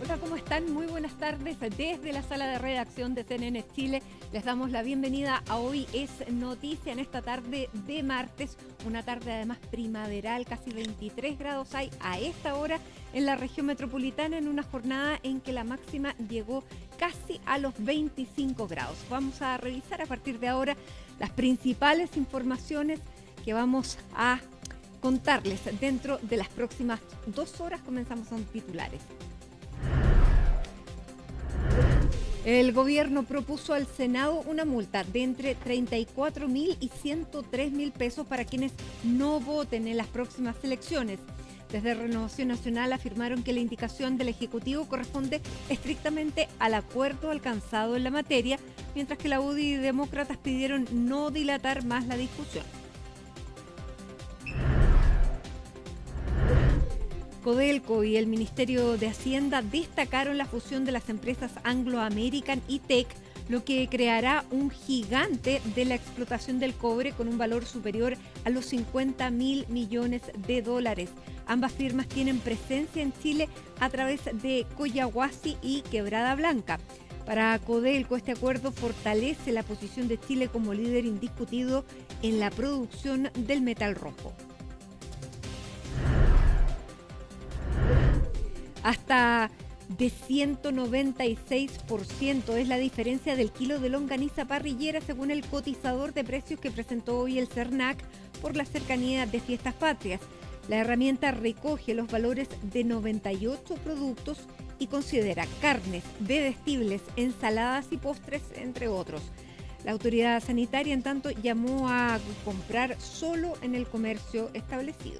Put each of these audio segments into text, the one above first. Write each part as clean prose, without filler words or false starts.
Hola, ¿cómo están? Muy buenas tardes. Desde la sala de redacción de CNN Chile les damos la bienvenida a Hoy es Noticia en esta tarde de martes, una tarde además primaveral, casi 23 grados hay a esta hora en la región metropolitana, en una jornada en que la máxima llegó casi a los 25 grados. Vamos a revisar a partir de ahora las principales informaciones que vamos a contarles dentro de las próximas 2 horas. Comenzamos con titulares. El gobierno propuso al Senado una multa de entre 34.000 y 103.000 pesos para quienes no voten en las próximas elecciones. Desde Renovación Nacional afirmaron que la indicación del Ejecutivo corresponde estrictamente al acuerdo alcanzado en la materia, mientras que la UDI y demócratas pidieron no dilatar más la discusión. Codelco y el Ministerio de Hacienda destacaron la fusión de las empresas Anglo American y Teck, lo que creará un gigante de la explotación del cobre con un valor superior a los 50.000 millones de dólares. Ambas firmas tienen presencia en Chile a través de Collahuasi y Quebrada Blanca. Para Codelco, este acuerdo fortalece la posición de Chile como líder indiscutido en la producción del metal rojo. Hasta de 196% es la diferencia del kilo de longaniza parrillera según el cotizador de precios que presentó hoy el CERNAC por la cercanía de Fiestas Patrias. La herramienta recoge los valores de 98 productos y considera carnes, bebestibles, ensaladas y postres, entre otros. La autoridad sanitaria, en tanto, llamó a comprar solo en el comercio establecido.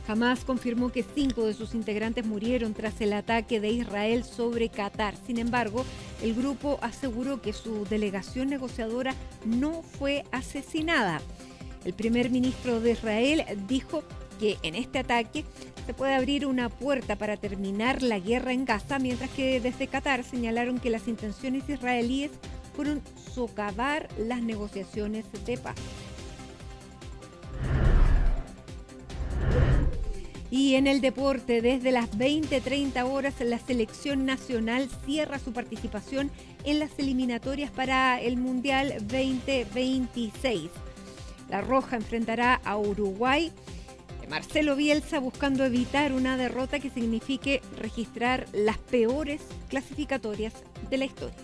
Hamás confirmó que 5 de sus integrantes murieron tras el ataque de Israel sobre Qatar. Sin embargo, el grupo aseguró que su delegación negociadora no fue asesinada. El primer ministro de Israel dijo que en este ataque se puede abrir una puerta para terminar la guerra en Gaza, mientras que desde Qatar señalaron que las intenciones israelíes fueron socavar las negociaciones de paz. Y en el deporte, desde las 20:30 horas, la selección nacional cierra su participación en las eliminatorias para el Mundial 2026. La Roja enfrentará a Uruguay. Marcelo Bielsa buscando evitar una derrota que signifique registrar las peores clasificatorias de la historia.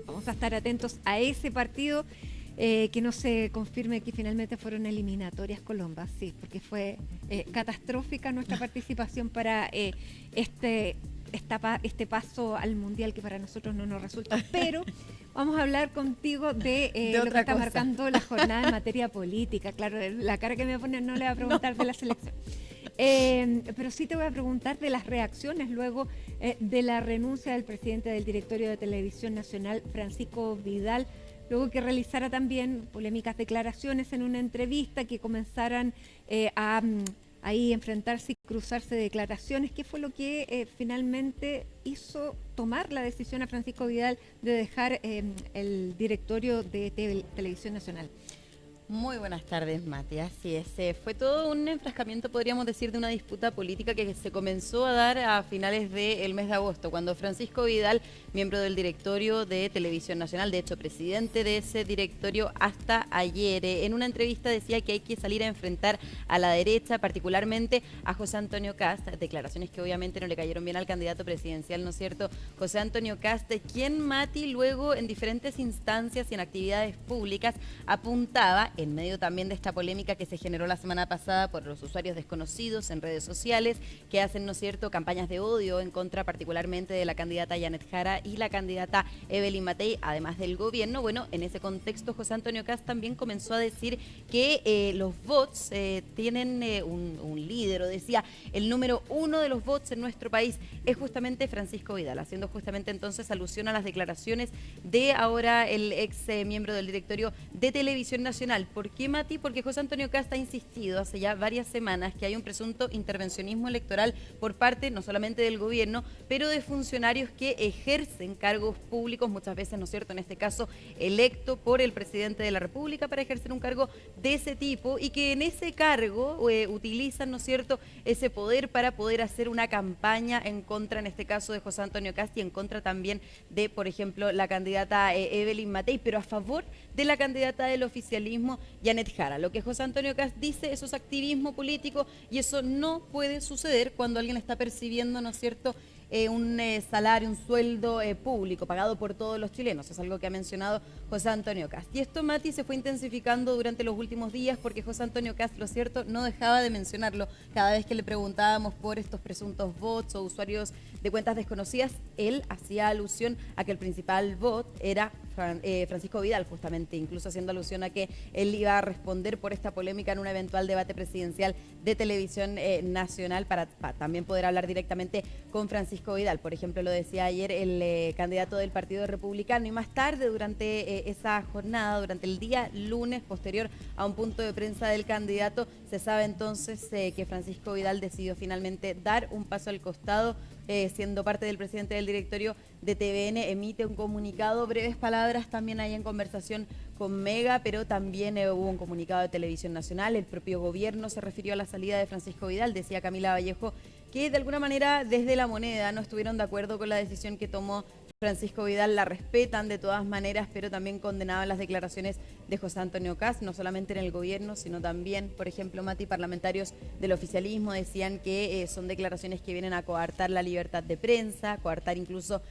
Vamos a estar atentos a ese partido, que no se confirme que finalmente fueron eliminatorias Colombia, sí, porque fue catastrófica nuestra participación para este paso al Mundial, que para nosotros no nos resulta, pero vamos a hablar contigo de lo que está marcando la jornada en materia política. Claro, la cara que me pone no le va a preguntar de la selección. Pero sí te voy a preguntar de las reacciones luego de la renuncia del presidente del directorio de Televisión Nacional, Francisco Vidal, luego que realizara también polémicas declaraciones en una entrevista, que comenzaran a ahí enfrentarse y cruzarse declaraciones. ¿Qué fue lo que finalmente hizo tomar la decisión a Francisco Vidal de dejar el directorio de Televisión Nacional? Muy buenas tardes, Mati. Así es, fue todo un enfrascamiento, podríamos decir, de una disputa política que se comenzó a dar a finales del mes de agosto, cuando Francisco Vidal, miembro del directorio de Televisión Nacional, de hecho presidente de ese directorio hasta ayer, en una entrevista decía que hay que salir a enfrentar a la derecha, particularmente a José Antonio Kast, declaraciones que obviamente no le cayeron bien al candidato presidencial, ¿no es cierto? José Antonio Kast, quien, Mati, luego en diferentes instancias y en actividades públicas apuntaba, en medio también de esta polémica que se generó la semana pasada por los usuarios desconocidos en redes sociales que hacen, ¿no es cierto?, campañas de odio en contra particularmente de la candidata Janet Jara y la candidata Evelyn Matei, además del gobierno. Bueno, en ese contexto José Antonio Kast también comenzó a decir que los bots tienen un líder, o decía, el número 1 de los bots en nuestro país es justamente Francisco Vidal, haciendo justamente entonces alusión a las declaraciones de ahora el ex miembro del directorio de Televisión Nacional. Nacional. ¿Por qué, Mati? Porque José Antonio Kast ha insistido hace ya varias semanas que hay un presunto intervencionismo electoral por parte no solamente del gobierno, pero de funcionarios que ejercen cargos públicos, muchas veces, ¿no es cierto?, en este caso electo por el presidente de la República para ejercer un cargo de ese tipo, y que en ese cargo utilizan, ¿no es cierto?, ese poder para poder hacer una campaña en contra, en este caso, de José Antonio Kast y en contra también de, por ejemplo, la candidata Evelyn Matei, pero a favor de la candidata del oficialismo, Janet Jara. Lo que José Antonio Kast dice, eso es activismo político y eso no puede suceder cuando alguien está percibiendo, ¿no es cierto?, un salario, un sueldo público pagado por todos los chilenos. Es algo que ha mencionado José Antonio Kast. Y esto, Mati, se fue intensificando durante los últimos días porque José Antonio Kast, lo cierto, no dejaba de mencionarlo. Cada vez que le preguntábamos por estos presuntos bots o usuarios de cuentas desconocidas, él hacía alusión a que el principal bot era Francisco Vidal, justamente, incluso haciendo alusión a que él iba a responder por esta polémica en un eventual debate presidencial de televisión nacional para también poder hablar directamente con Francisco Vidal. Por ejemplo, lo decía ayer el candidato del Partido Republicano, y más tarde durante esa jornada, durante el día lunes posterior a un punto de prensa del candidato, se sabe entonces que Francisco Vidal decidió finalmente dar un paso al costado, siendo parte del presidente del directorio de TVN, emite un comunicado, breves palabras también hay en conversación con Mega, pero también hubo un comunicado de Televisión Nacional. El propio gobierno se refirió a la salida de Francisco Vidal. Decía Camila Vallejo que de alguna manera desde La Moneda no estuvieron de acuerdo con la decisión que tomó Francisco Vidal, la respetan de todas maneras, pero también condenaban las declaraciones de José Antonio Kast, no solamente en el gobierno, sino también, por ejemplo, Mati, parlamentarios del oficialismo decían que son declaraciones que vienen a coartar la libertad de prensa, coartar incluso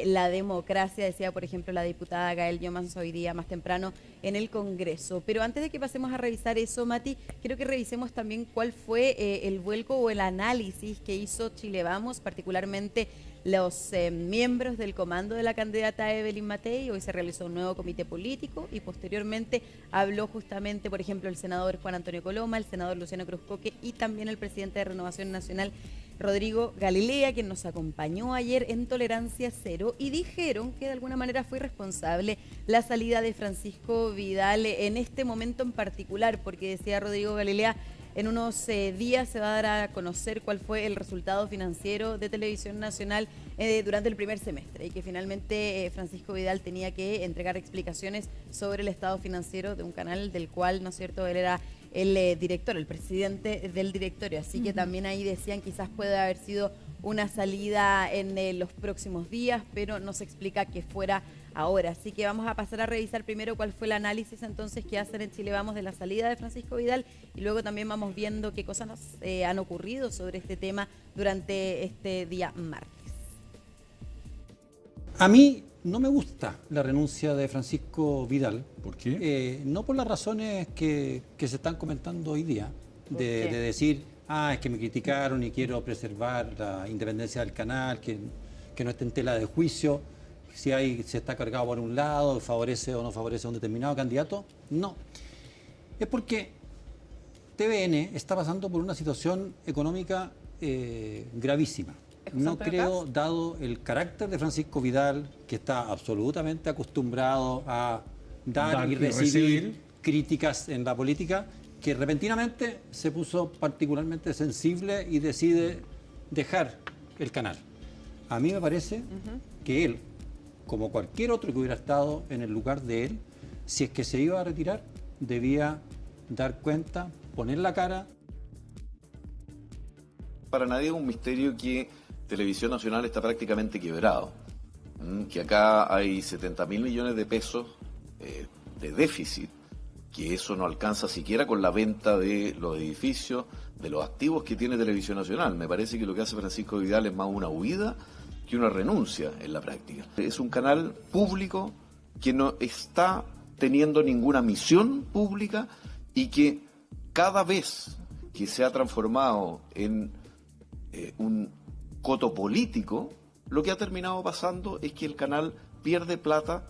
la democracia, decía, por ejemplo, la diputada Gael Llomans hoy día más temprano en el Congreso. Pero antes de que pasemos a revisar eso, Mati, quiero que revisemos también cuál fue el vuelco o el análisis que hizo Chile Vamos, particularmente los miembros del comando de la candidata Evelyn Matei. Hoy se realizó un nuevo comité político y posteriormente habló justamente, por ejemplo, el senador Juan Antonio Coloma, el senador Luciano Cruzcoque y también el presidente de Renovación Nacional, Rodrigo Galilea, quien nos acompañó ayer en Tolerancia Cero, y dijeron que de alguna manera fue responsable la salida de Francisco Vidal en este momento en particular, porque decía Rodrigo Galilea, en unos días se va a dar a conocer cuál fue el resultado financiero de Televisión Nacional durante el primer semestre, y que finalmente Francisco Vidal tenía que entregar explicaciones sobre el estado financiero de un canal del cual, ¿no es cierto?, él era el director, el presidente del directorio. Así que también ahí decían quizás puede haber sido una salida en los próximos días, pero no se explica que fuera ahora. Así que vamos a pasar a revisar primero cuál fue el análisis entonces que hacen en Chile Vamos de la salida de Francisco Vidal, y luego también vamos viendo qué cosas nos han ocurrido sobre este tema durante este día martes. A mí no me gusta la renuncia de Francisco Vidal. ¿Por qué? No por las razones que se están comentando hoy día, de decir, es que me criticaron y quiero preservar la independencia del canal, que no esté en tela de juicio, si se está cargado por un lado, favorece o no favorece a un determinado candidato. No. Es porque TVN está pasando por una situación económica gravísima. No creo, dado el carácter de Francisco Vidal, que está absolutamente acostumbrado a dar y recibir críticas en la política, que repentinamente se puso particularmente sensible y decide dejar el canal. A mí me parece que él, como cualquier otro que hubiera estado en el lugar de él, si es que se iba a retirar, debía dar cuenta, poner la cara. Para nadie es un misterio que Televisión Nacional está prácticamente quebrado, que acá hay 70.000 millones de pesos de déficit, que eso no alcanza siquiera con la venta de los edificios, de los activos que tiene Televisión Nacional. Me parece que lo que hace Francisco Vidal es más una huida que una renuncia en la práctica. Es un canal público que no está teniendo ninguna misión pública y que cada vez que se ha transformado en un coto político, lo que ha terminado pasando es que el canal pierde plata.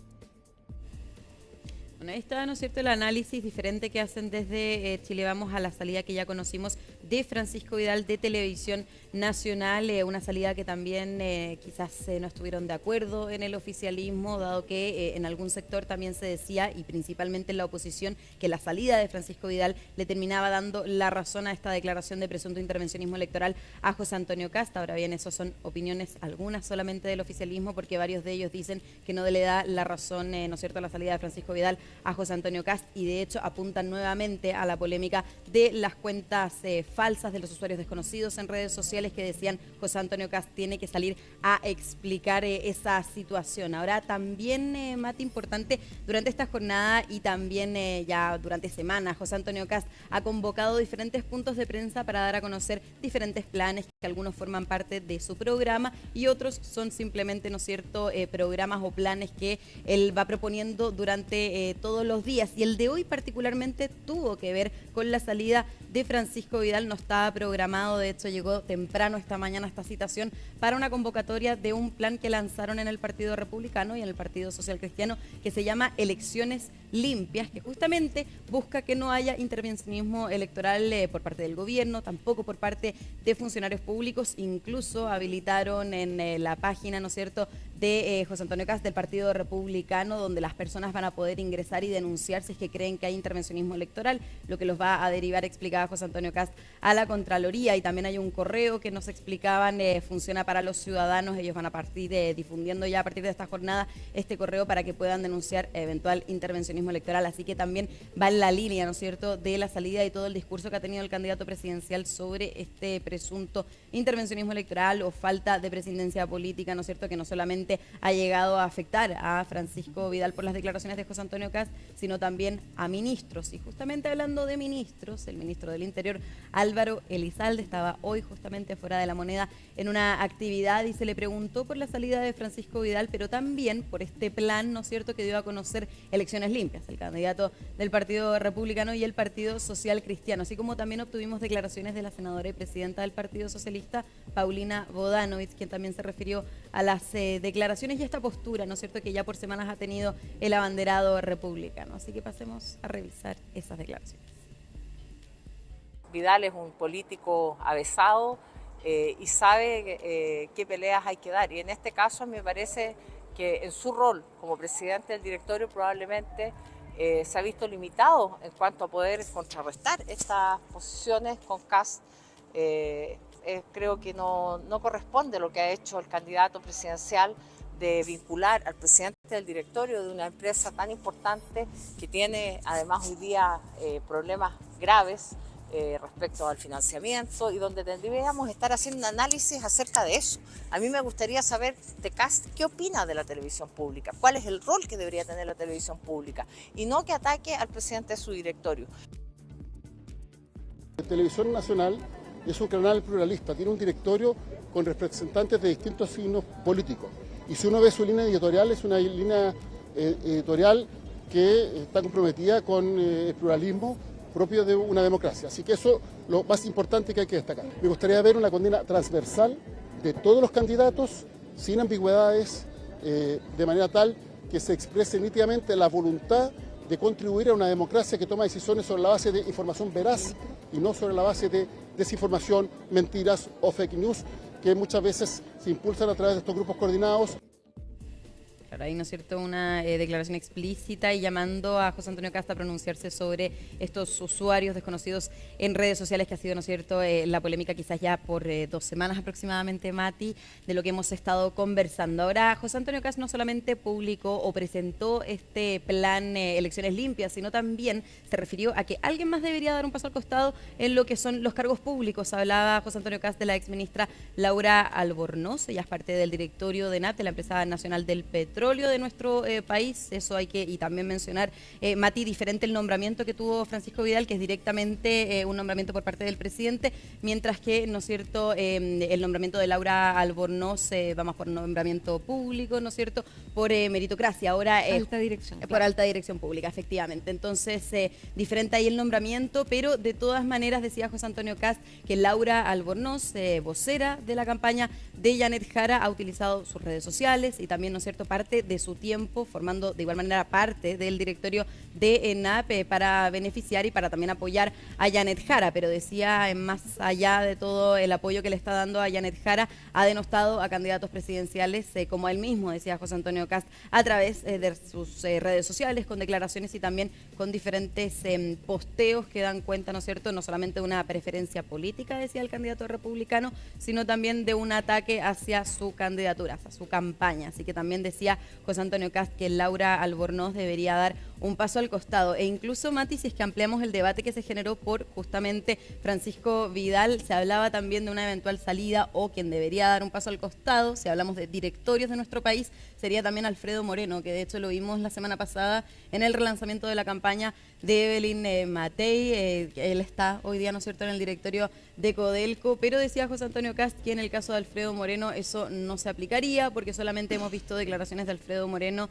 Bueno, ahí está, ¿no es cierto?, el análisis diferente que hacen desde Chile Vamos a la salida que ya conocimos de Francisco Vidal de Televisión Nacional, una salida que también quizás no estuvieron de acuerdo en el oficialismo, dado que en algún sector también se decía, y principalmente en la oposición, que la salida de Francisco Vidal le terminaba dando la razón a esta declaración de presunto intervencionismo electoral a José Antonio Kast. Ahora bien, eso son opiniones algunas solamente del oficialismo, porque varios de ellos dicen que no le da la razón, ¿no es cierto?, a la salida de Francisco Vidal a José Antonio Kast, y de hecho apuntan nuevamente a la polémica de las cuentas falsas de los usuarios desconocidos en redes sociales que decían José Antonio Kast tiene que salir a explicar esa situación. Ahora también, Mati, importante, durante esta jornada y también ya durante semanas, José Antonio Kast ha convocado diferentes puntos de prensa para dar a conocer diferentes planes que algunos forman parte de su programa y otros son simplemente, ¿no es cierto?, programas o planes que él va proponiendo durante todos los días. Y el de hoy particularmente tuvo que ver con la salida de Francisco Vidal. No estaba programado, de hecho llegó temprano esta mañana esta citación para una convocatoria de un plan que lanzaron en el Partido Republicano y en el Partido Social Cristiano que se llama Elecciones Limpias, que justamente busca que no haya intervencionismo electoral por parte del gobierno, tampoco por parte de funcionarios públicos. Incluso habilitaron en la página, ¿no es cierto?, de José Antonio Kast del Partido Republicano, donde las personas van a poder ingresar y denunciar si es que creen que hay intervencionismo electoral, lo que los va a derivar, explicaba José Antonio Kast, a la Contraloría. Y también hay un correo que nos explicaban, funciona para los ciudadanos. Ellos van a partir difundiendo ya a partir de esta jornada este correo para que puedan denunciar eventual intervencionismo electoral. Así que también va en la línea, ¿no es cierto?, de la salida y todo el discurso que ha tenido el candidato presidencial sobre este presunto intervencionismo electoral o falta de presidencia política, ¿no es cierto?, que no solamente ha llegado a afectar a Francisco Vidal por las declaraciones de José Antonio Kast, sino también a ministros. Y justamente hablando de ministros, el ministro del Interior, Álvaro Elizalde, estaba hoy justamente fuera de La Moneda en una actividad y se le preguntó por la salida de Francisco Vidal, pero también por este plan, ¿no es cierto?, que dio a conocer Elecciones Limpias, el candidato del Partido Republicano y el Partido Social Cristiano, así como también obtuvimos declaraciones de la senadora y presidenta del Partido Socialista, Paulina Bodanovich, quien también se refirió a las declaraciones y esta postura, ¿no es cierto?, que ya por semanas ha tenido el abanderado republicano. Así que pasemos a revisar esas declaraciones. Vidal es un político avesado y sabe qué peleas hay que dar. Y en este caso me parece que en su rol como presidente del directorio probablemente se ha visto limitado en cuanto a poder contrarrestar estas posiciones con Kast. Creo que no corresponde lo que ha hecho el candidato presidencial de vincular al presidente del directorio de una empresa tan importante que tiene además hoy día problemas graves respecto al financiamiento y donde tendríamos que estar haciendo un análisis acerca de eso. A mí me gustaría saber de Kast qué opina de la televisión pública, cuál es el rol que debería tener la televisión pública y no que ataque al presidente de su directorio. La Televisión Nacional es un canal pluralista, tiene un directorio con representantes de distintos signos políticos. Y si uno ve su línea editorial, es una línea editorial que está comprometida con el pluralismo propio de una democracia. Así que eso es lo más importante que hay que destacar. Me gustaría ver una condena transversal de todos los candidatos, sin ambigüedades, de manera tal que se exprese nítidamente la voluntad de contribuir a una democracia que toma decisiones sobre la base de información veraz y no sobre la base de desinformación, mentiras o fake news, que muchas veces se impulsan a través de estos grupos coordinados. Claro, ahí, ¿no es cierto?, una declaración explícita y llamando a José Antonio Kast a pronunciarse sobre estos usuarios desconocidos en redes sociales, que ha sido, ¿no es cierto?, la polémica quizás ya por 2 semanas aproximadamente, Mati, de lo que hemos estado conversando. Ahora, José Antonio Kast no solamente publicó o presentó este plan Elecciones Limpias, sino también se refirió a que alguien más debería dar un paso al costado en lo que son los cargos públicos. Hablaba José Antonio Kast de la exministra Laura Albornoz, ella es parte del directorio de NAT, la empresa nacional del petróleo de nuestro país. Eso hay que, y también mencionar, Mati, diferente el nombramiento que tuvo Francisco Vidal, que es directamente un nombramiento por parte del presidente, mientras que, ¿no es cierto?, el nombramiento de Laura Albornoz, vamos por nombramiento público, ¿no es cierto?, por meritocracia. Ahora alta dirección. Por alta dirección pública, efectivamente. Entonces, diferente ahí el nombramiento, pero de todas maneras decía José Antonio Kast que Laura Albornoz, vocera de la campaña de Janet Jara, ha utilizado sus redes sociales y también, ¿no es cierto?, parte parte de su tiempo, formando de igual manera parte del directorio de ENAP para beneficiar y para también apoyar a Janet Jara, pero decía, más allá de todo el apoyo que le está dando a Janet Jara, ha denostado a candidatos presidenciales, como él mismo, decía José Antonio Kast, a través de sus redes sociales, con declaraciones y también con diferentes posteos que dan cuenta, ¿no es cierto?, no solamente de una preferencia política, decía el candidato republicano, sino también de un ataque hacia su candidatura, hacia su campaña. Así que también decía José Antonio Kast que Laura Albornoz debería dar un paso al costado. E incluso, Mati, si es que ampliamos el debate que se generó por justamente Francisco Vidal, se hablaba también de una eventual salida o quien debería dar un paso al costado, si hablamos de directorios de nuestro país, sería también Alfredo Moreno, que de hecho lo vimos la semana pasada en el relanzamiento de la campaña de Evelyn Matei. Él está hoy día, ¿no es cierto?, en el directorio de Codelco, pero decía José Antonio Kast que en el caso de Alfredo Moreno eso no se aplicaría, porque solamente hemos visto declaraciones de Alfredo Moreno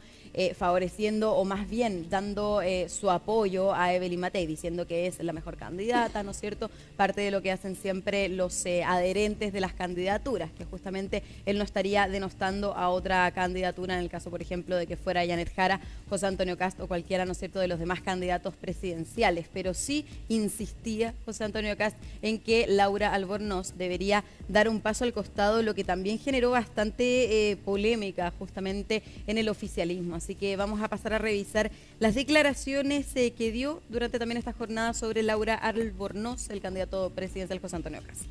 favoreciendo o más bien dando su apoyo a Evelyn Matei, diciendo que es la mejor candidata, ¿no es cierto?, parte de lo que hacen siempre los adherentes de las candidaturas, que justamente él no estaría denostando a otra candidatura en el caso, por ejemplo, de que fuera Janet Jara, José Antonio Kast o cualquiera, ¿no es cierto?, de los demás candidatos presidenciales, pero sí insistía José Antonio Kast en que Laura Albornoz debería dar un paso al costado, lo que también generó bastante polémica justamente en el oficialismo. Así que vamos a pasar a revisar las declaraciones que dio durante también esta jornada sobre Laura Albornoz, el candidato presidencial José Antonio Kast.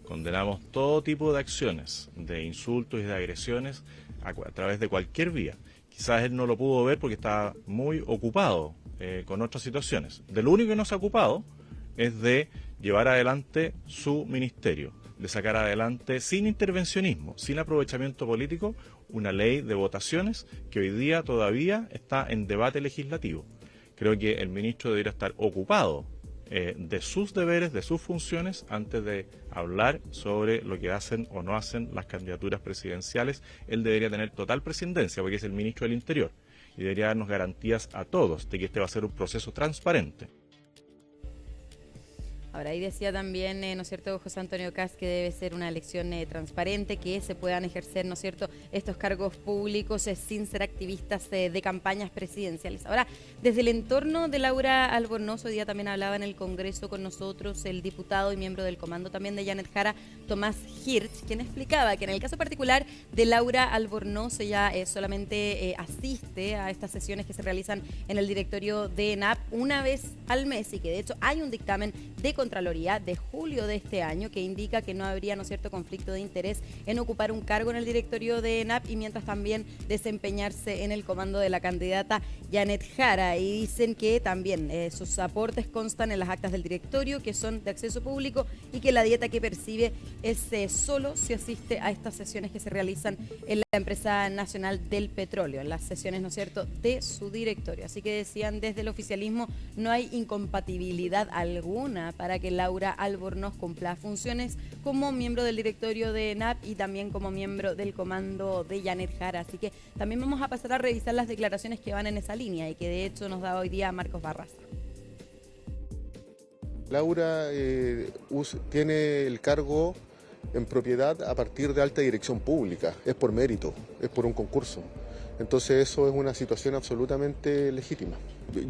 Condenamos todo tipo de acciones, de insultos y de agresiones a través de cualquier vía. Quizás él no lo pudo ver porque estaba muy ocupado con otras situaciones. De lo único que no se ha ocupado es de llevar adelante su ministerio, de sacar adelante sin intervencionismo, sin aprovechamiento político, una ley de votaciones que hoy día todavía está en debate legislativo. Creo que el ministro debería estar ocupado de sus deberes, de sus funciones, antes de hablar sobre lo que hacen o no hacen las candidaturas presidenciales. Él debería tener total prescindencia porque es el ministro del Interior y debería darnos garantías a todos de que este va a ser un proceso transparente. Ahora, ahí decía también, ¿no es cierto?, José Antonio Kast, que debe ser una elección transparente, que se puedan ejercer, ¿no es cierto?, estos cargos públicos sin ser activistas de campañas presidenciales. Ahora, desde el entorno de Laura Albornoz, hoy día también hablaba en el Congreso con nosotros el diputado y miembro del comando también de Janet Jara, Tomás Hirsch, quien explicaba que en el caso particular de Laura Albornoz, ella solamente asiste a estas sesiones que se realizan en el directorio de ENAP una vez al mes y que de hecho hay un dictamen de Contraloría de julio de este año que indica que no habría, ¿no es cierto?, conflicto de interés en ocupar un cargo en el directorio de ENAP y mientras también desempeñarse en el comando de la candidata Janet Jara. Y dicen que también sus aportes constan en las actas del directorio, que son de acceso público, y que la dieta que percibe es solo si asiste a estas sesiones que se realizan en la empresa nacional del petróleo, en las sesiones, ¿no es cierto?, de su directorio. Así que decían desde el oficialismo no hay incompatibilidad alguna para que Laura Albornoz cumpla funciones como miembro del directorio de ENAP y también como miembro del comando de Janet Jara. Así que también vamos a pasar a revisar las declaraciones que van en esa línea y que de hecho nos da hoy día Marcos Barraza. Laura tiene el cargo en propiedad a partir de alta dirección pública, es por mérito, es por un concurso. Entonces eso es una situación absolutamente legítima.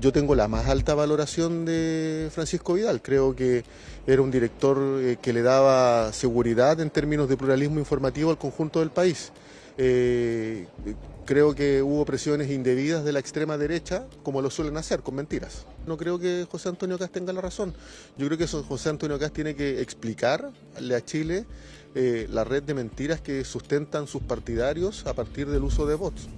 Yo tengo la más alta valoración de Francisco Vidal, creo que era un director que le daba seguridad en términos de pluralismo informativo al conjunto del país. Creo que hubo presiones indebidas de la extrema derecha, como lo suelen hacer, con mentiras. No creo que José Antonio Kast tenga la razón. Yo creo que José Antonio Kast tiene que explicarle a Chile la red de mentiras que sustentan sus partidarios a partir del uso de bots.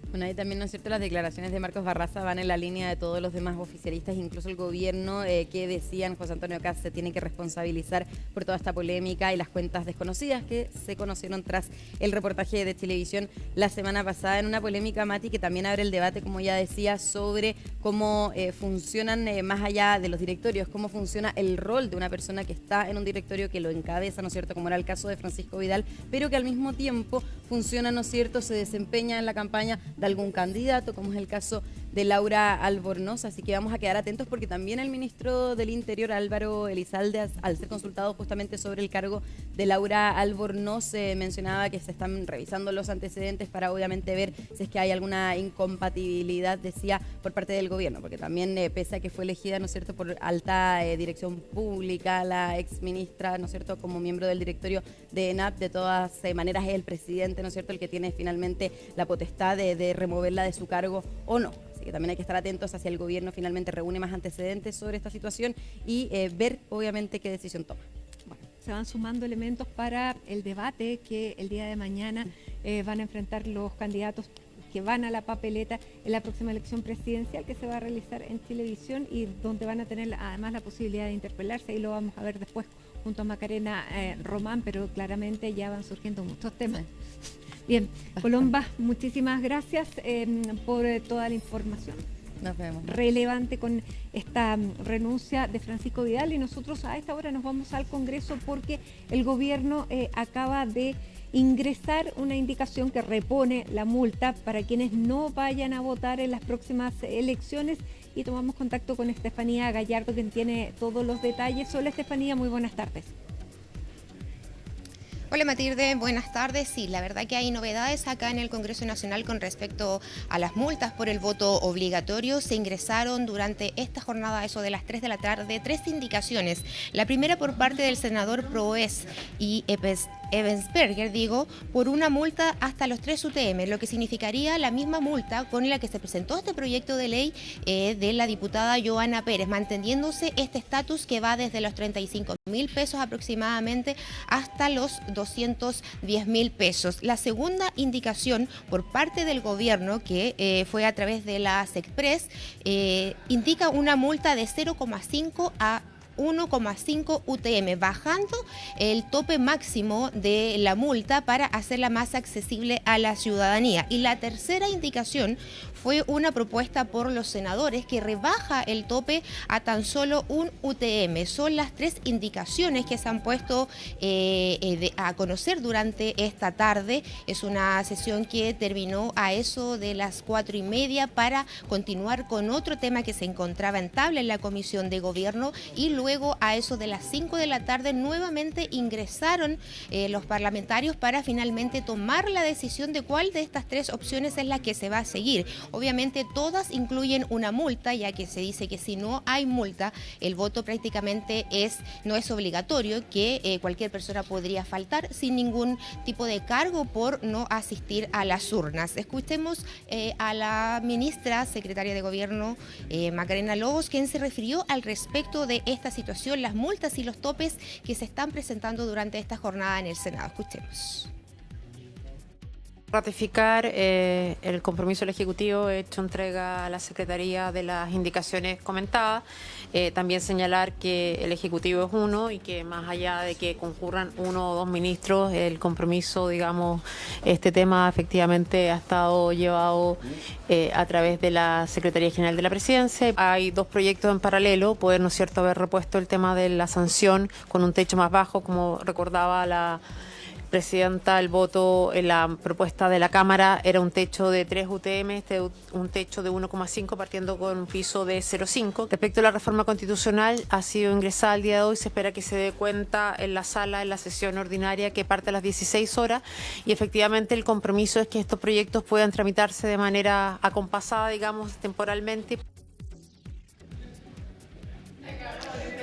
Bueno, ahí también, ¿no es cierto?, las declaraciones de Marcos Barraza van en la línea de todos los demás oficialistas, incluso el gobierno, que decían José Antonio Kast se tiene que responsabilizar por toda esta polémica y las cuentas desconocidas que se conocieron tras el reportaje de televisión la semana pasada, en una polémica, Mati, que también abre el debate, como ya decía, sobre cómo funcionan más allá de los directorios, cómo funciona el rol de una persona que está en un directorio que lo encabeza, ¿no es cierto?, como era el caso de Francisco Vidal, pero que al mismo tiempo funciona, ¿no es cierto?, se desempeña en la campaña de algún candidato, como es el caso de Laura Albornoz, así que vamos a quedar atentos porque también el ministro del Interior, Álvaro Elizalde, al ser consultado justamente sobre el cargo de Laura Albornoz, mencionaba que se están revisando los antecedentes para obviamente ver si es que hay alguna incompatibilidad, decía, por parte del gobierno, porque también pese a que fue elegida, ¿no es cierto?, por alta dirección pública, la ex ministra, ¿no es cierto?, como miembro del directorio de ENAP, de todas maneras es el presidente, ¿no es cierto?, el que tiene finalmente la potestad de removerla de su cargo o no. Así que también hay que estar atentos a si el gobierno finalmente reúne más antecedentes sobre esta situación y ver obviamente qué decisión toma. Bueno, se van sumando elementos para el debate que el día de mañana van a enfrentar los candidatos que van a la papeleta en la próxima elección presidencial que se va a realizar en Chilevisión y donde van a tener además la posibilidad de interpelarse, y lo vamos a ver después junto a Macarena Román, pero claramente ya van surgiendo muchos temas. Bien, Colomba, muchísimas gracias por toda la información. Nos vemos. Relevante con esta renuncia de Francisco Vidal, y nosotros a esta hora nos vamos al Congreso porque el gobierno acaba de ingresar una indicación que repone la multa para quienes no vayan a votar en las próximas elecciones, y tomamos contacto con Estefanía Gallardo, quien tiene todos los detalles. Hola Estefanía, muy buenas tardes. Hola Matilde, buenas tardes. Sí, la verdad que hay novedades acá en el Congreso Nacional con respecto a las multas por el voto obligatorio. Se ingresaron durante esta jornada, eso de las 3 de la tarde, 3 indicaciones. La primera por parte del senador Proes y Ebensberger, por una multa hasta los 3 UTM, lo que significaría la misma multa con la que se presentó este proyecto de ley de la diputada Joana Pérez, manteniéndose este estatus que va desde los 35.000 pesos aproximadamente hasta los 210.000 pesos. La segunda indicación por parte del gobierno, que fue a través de la SECPRES, indica una multa de 0,5 a 1,5 UTM, bajando el tope máximo de la multa para hacerla más accesible a la ciudadanía. Y la tercera indicación fue una propuesta por los senadores que rebaja el tope a tan solo 1 UTM. Son las 3 indicaciones que se han puesto a conocer durante esta tarde. Es una sesión que terminó a eso de las 4:30 para continuar con otro tema que se encontraba en tabla en la Comisión de Gobierno, y luego a eso de las 5 de la tarde nuevamente ingresaron los parlamentarios para finalmente tomar la decisión de cuál de estas 3 opciones es la que se va a seguir. Obviamente todas incluyen una multa, ya que se dice que si no hay multa, el voto prácticamente no es obligatorio, que cualquier persona podría faltar sin ningún tipo de cargo por no asistir a las urnas. Escuchemos a la ministra, secretaria de Gobierno, Macarena Lobos, quien se refirió al respecto de esta situación, las multas y los topes que se están presentando durante esta jornada en el Senado. Escuchemos. Ratificar el compromiso del Ejecutivo, he hecho entrega a la Secretaría de las indicaciones comentadas. También señalar que el Ejecutivo es uno y que más allá de que concurran 1 o 2 ministros, el compromiso, este tema efectivamente ha estado llevado a través de la Secretaría General de la Presidencia. Hay 2 proyectos en paralelo, poder, ¿no es cierto?, haber repuesto el tema de la sanción con un techo más bajo, como recordaba la presidenta, el voto en la propuesta de la Cámara era un techo de 3 UTM, un techo de 1,5 partiendo con un piso de 0,5. Respecto a la reforma constitucional, ha sido ingresada el día de hoy, se espera que se dé cuenta en la sala, en la sesión ordinaria que parte a las 16 horas, y efectivamente el compromiso es que estos proyectos puedan tramitarse de manera acompasada, temporalmente.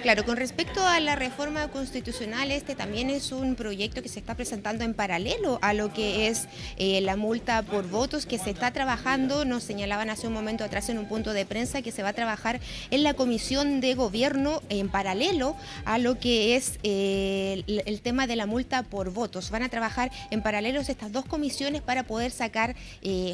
Claro, con respecto a la reforma constitucional, este también es un proyecto que se está presentando en paralelo a lo que es la multa por votos que se está trabajando. Nos señalaban hace un momento atrás en un punto de prensa que se va a trabajar en la Comisión de Gobierno en paralelo a lo que es el tema de la multa por votos. Van a trabajar en paralelo estas 2 comisiones para poder sacar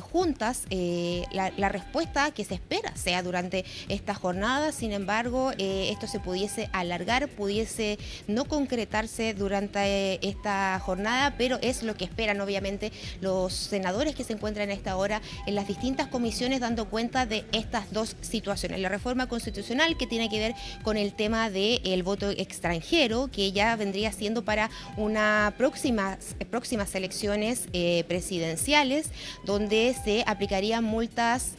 juntas la respuesta que se espera sea durante esta jornada. Sin embargo, esto se pudiese alargar, pudiese no concretarse durante esta jornada, pero es lo que esperan obviamente los senadores que se encuentran a esta hora en las distintas comisiones, dando cuenta de estas 2 situaciones. La reforma constitucional, que tiene que ver con el tema del voto extranjero, que ya vendría siendo para una próximas elecciones presidenciales, donde se aplicarían multas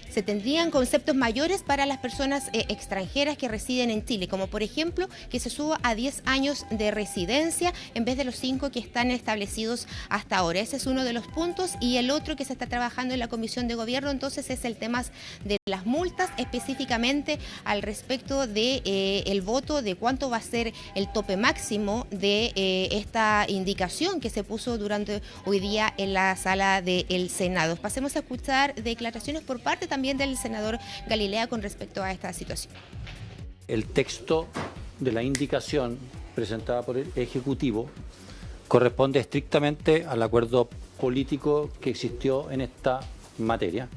se tendrían conceptos mayores para las personas extranjeras que residen en Chile, como por ejemplo que se suba a 10 años de residencia en vez de los 5 que están establecidos hasta ahora. Ese es uno de los puntos, y el otro que se está trabajando en la Comisión de Gobierno entonces es el tema de las multas, específicamente al respecto de el voto, de cuánto va a ser el tope máximo de esta indicación que se puso durante hoy día en la sala del Senado. Pasemos a escuchar declaraciones por parte también del senador Galilea con respecto a esta situación. El texto de la indicación presentada por el Ejecutivo corresponde estrictamente al acuerdo político que existió en esta materia,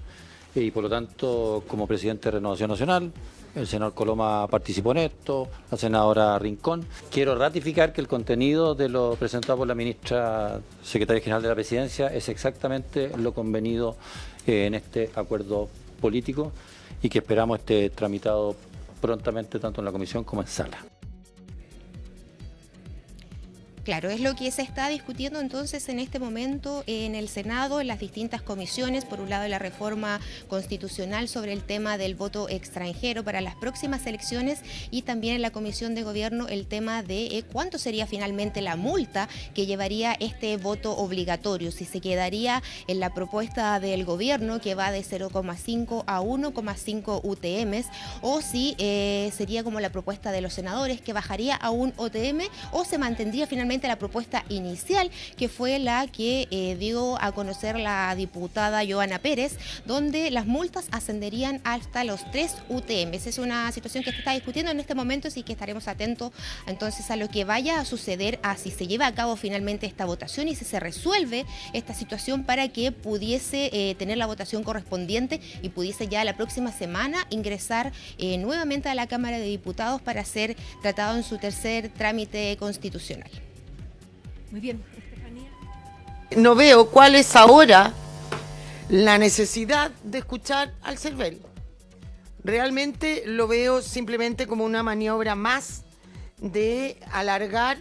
y por lo tanto, como presidente de Renovación Nacional, el senador Coloma participó en esto, la senadora Rincón. Quiero ratificar que el contenido de lo presentado por la ministra secretaria general de la Presidencia es exactamente lo convenido en este acuerdo político, y que esperamos esté tramitado prontamente tanto en la comisión como en sala. Claro, es lo que se está discutiendo entonces en este momento en el Senado, en las distintas comisiones. Por un lado, la reforma constitucional sobre el tema del voto extranjero para las próximas elecciones, y también en la Comisión de Gobierno el tema de cuánto sería finalmente la multa que llevaría este voto obligatorio, si se quedaría en la propuesta del gobierno que va de 0,5 a 1,5 UTMs, o si sería como la propuesta de los senadores que bajaría a 1 UTM, o se mantendría finalmente la propuesta inicial, que fue la que dio a conocer la diputada Joana Pérez, donde las multas ascenderían hasta los 3 UTM. Es una situación que se está discutiendo en este momento, así que estaremos atentos entonces a lo que vaya a suceder, a si se lleva a cabo finalmente esta votación y si se resuelve esta situación para que pudiese tener la votación correspondiente y pudiese ya la próxima semana ingresar nuevamente a la Cámara de Diputados para ser tratado en su tercer trámite constitucional. Muy bien, Estefanía. No veo cuál es ahora la necesidad de escuchar al CERVEL. Realmente lo veo simplemente como una maniobra más de alargar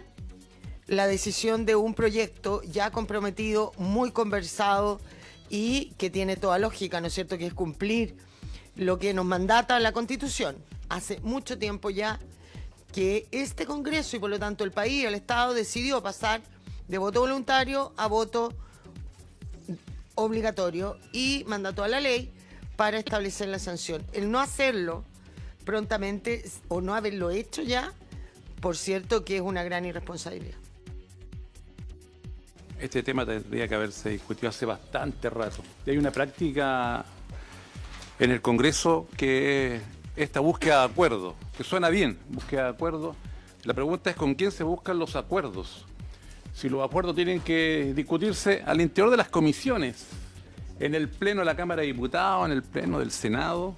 la decisión de un proyecto ya comprometido, muy conversado y que tiene toda lógica, ¿no es cierto?, que es cumplir lo que nos mandata la Constitución. Hace mucho tiempo ya que este Congreso y por lo tanto el país, el Estado, decidió pasar de voto voluntario a voto obligatorio y mandató a la ley para establecer la sanción. El no hacerlo prontamente o no haberlo hecho ya, por cierto, que es una gran irresponsabilidad. Este tema tendría que haberse discutido hace bastante rato. Y hay una práctica en el Congreso que es esta búsqueda de acuerdo, que suena bien, búsqueda de acuerdo. La pregunta es con quién se buscan los acuerdos. Si los acuerdos tienen que discutirse al interior de las comisiones, en el pleno de la Cámara de Diputados, en el pleno del Senado,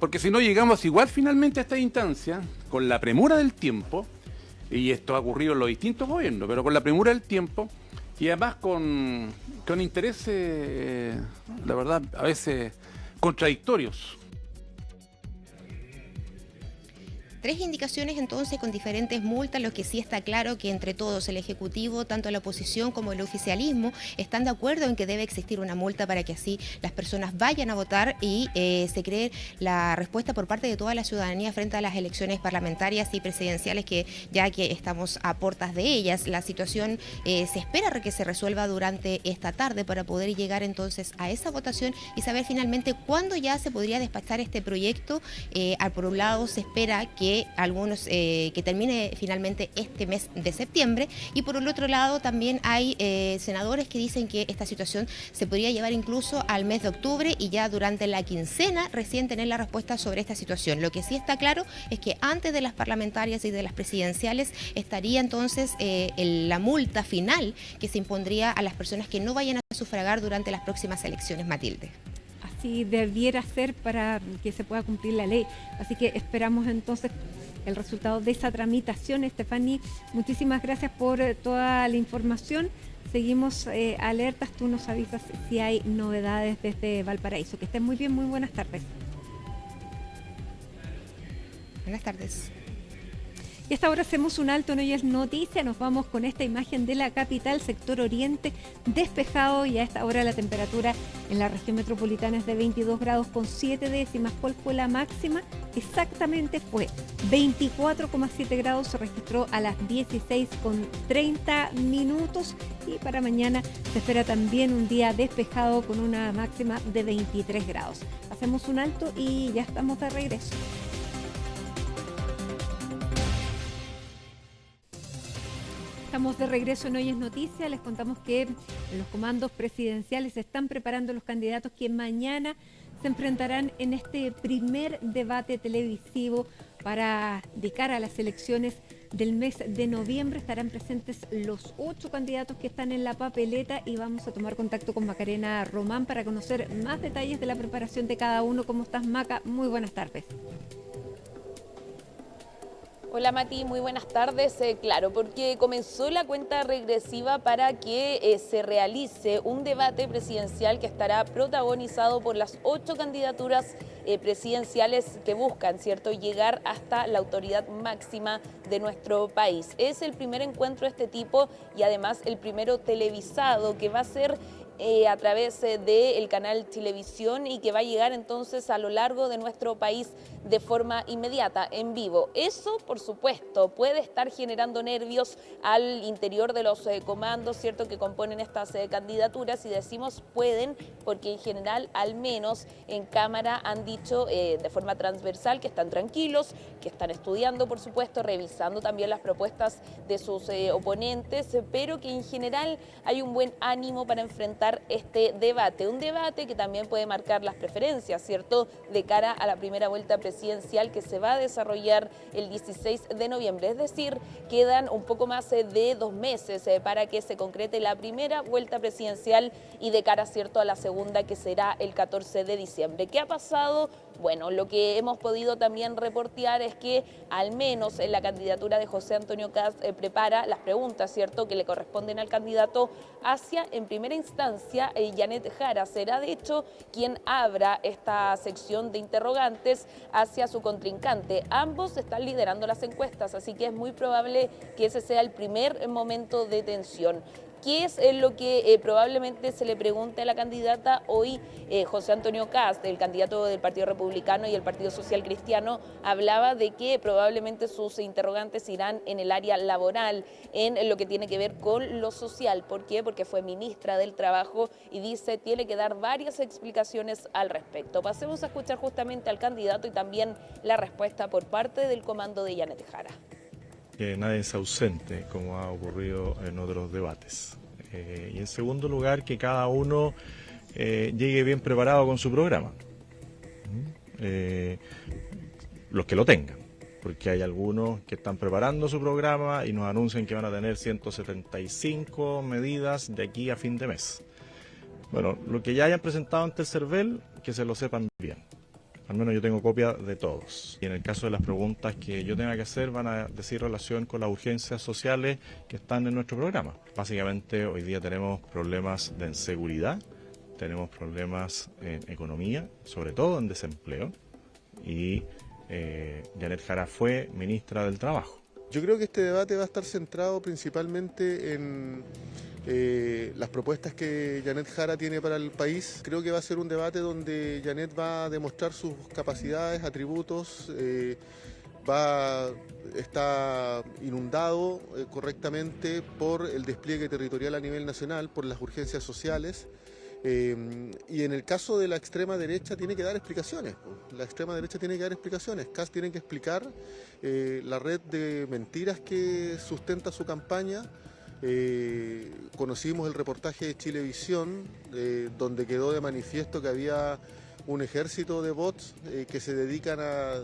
porque si no llegamos igual finalmente a esta instancia, con la premura del tiempo, y esto ha ocurrido en los distintos gobiernos, pero con la premura del tiempo, y además con intereses, la verdad, a veces contradictorios. 3 indicaciones entonces con diferentes multas. Lo que sí está claro que entre todos, el Ejecutivo, tanto la oposición como el oficialismo, están de acuerdo en que debe existir una multa para que así las personas vayan a votar y se cree la respuesta por parte de toda la ciudadanía frente a las elecciones parlamentarias y presidenciales, que ya que estamos a puertas de ellas, la situación se espera que se resuelva durante esta tarde para poder llegar entonces a esa votación y saber finalmente cuándo ya se podría despachar este proyecto. Por un lado se espera que que termine finalmente este mes de septiembre, y por el otro lado también hay senadores que dicen que esta situación se podría llevar incluso al mes de octubre y ya durante la quincena recién tener la respuesta sobre esta situación. Lo que sí está claro es que antes de las parlamentarias y de las presidenciales estaría entonces la multa final que se impondría a las personas que no vayan a sufragar durante las próximas elecciones, Matilde. Así debiera ser para que se pueda cumplir la ley. Así que esperamos entonces el resultado de esa tramitación. Estefanía, muchísimas gracias por toda la información. Seguimos alertas, tú nos avisas si hay novedades desde Valparaíso. Que estén muy bien, muy buenas tardes. Buenas tardes. Y hasta ahora hacemos un alto en Hoy es Noticia, nos vamos con esta imagen de la capital, sector oriente, despejado, y a esta hora la temperatura en la región metropolitana es de 22 grados con 7 décimas. ¿Cuál fue la máxima? Exactamente fue 24,7 grados, se registró a las 16:30 y para mañana se espera también un día despejado con una máxima de 23 grados. Hacemos un alto y ya estamos de regreso. Estamos de regreso en Hoy es Noticia. Les contamos que los comandos presidenciales están preparando los candidatos que mañana se enfrentarán en este primer debate televisivo para de cara a las elecciones del mes de noviembre. Estarán presentes los 8 candidatos que están en la papeleta y vamos a tomar contacto con Macarena Román para conocer más detalles de la preparación de cada uno. ¿Cómo estás, Maca? Muy buenas tardes. Hola Mati, muy buenas tardes. Claro, porque comenzó la cuenta regresiva para que se realice un debate presidencial que estará protagonizado por las 8 candidaturas presidenciales que buscan, ¿cierto?, llegar hasta la autoridad máxima de nuestro país. Es el primer encuentro de este tipo y además el primero televisado que va a ser a través del canal Televisión y que va a llegar entonces a lo largo de nuestro país de forma inmediata, en vivo. Eso, por supuesto, puede estar generando nervios al interior de los comandos, ¿cierto?, que componen estas candidaturas, y decimos pueden porque en general, al menos en Cámara, han dicho de forma transversal que están tranquilos, que están estudiando, por supuesto, revisando también las propuestas de sus oponentes, pero que en general hay un buen ánimo para enfrentar este debate, un debate que también puede marcar las preferencias, ¿cierto?, de cara a la primera vuelta presidencial que se va a desarrollar el 16 de noviembre, es decir, quedan un poco más de 2 meses para que se concrete la primera vuelta presidencial y de cara, ¿cierto?, a la segunda, que será el 14 de diciembre. ¿Qué ha pasado? Bueno, lo que hemos podido también reportear es que al menos en la candidatura de José Antonio Kast prepara las preguntas, ¿cierto?, que le corresponden al candidato hacia, en primera instancia, Janet Jara. Será de hecho quien abra esta sección de interrogantes hacia su contrincante. Ambos están liderando las encuestas, así que es muy probable que ese sea el primer momento de tensión. ¿Qué es lo que probablemente se le pregunte a la candidata hoy? José Antonio Kast, el candidato del Partido Republicano y el Partido Social Cristiano, hablaba de que probablemente sus interrogantes irán en el área laboral, en lo que tiene que ver con lo social. ¿Por qué? Porque fue ministra del Trabajo y dice tiene que dar varias explicaciones al respecto. Pasemos a escuchar justamente al candidato y también la respuesta por parte del comando de Janet Jara. Que nadie se ausente, como ha ocurrido en otros debates. Y en segundo lugar, que cada uno llegue bien preparado con su programa. Los que lo tengan, porque hay algunos que están preparando su programa y nos anuncian que van a tener 175 medidas de aquí a fin de mes. Bueno, lo que ya hayan presentado ante el CERVEL, que se lo sepan bien. Al menos yo tengo copia de todos. Y en el caso de las preguntas que yo tenga que hacer, van a decir relación con las urgencias sociales que están en nuestro programa. Básicamente, hoy día tenemos problemas de inseguridad, tenemos problemas en economía, sobre todo en desempleo. Y Janet Jara fue ministra del Trabajo. Yo creo que este debate va a estar centrado principalmente en las propuestas que Janet Jara tiene para el país. Creo que va a ser un debate donde Janet va a demostrar sus capacidades, atributos, está inundado correctamente por el despliegue territorial a nivel nacional, por las urgencias sociales. Y en el caso de la extrema derecha tiene que dar explicaciones. La extrema derecha tiene que dar explicaciones. Kast tiene que explicar la red de mentiras que sustenta su campaña. Conocimos el reportaje de Chilevisión, donde quedó de manifiesto que había un ejército de bots que se dedican a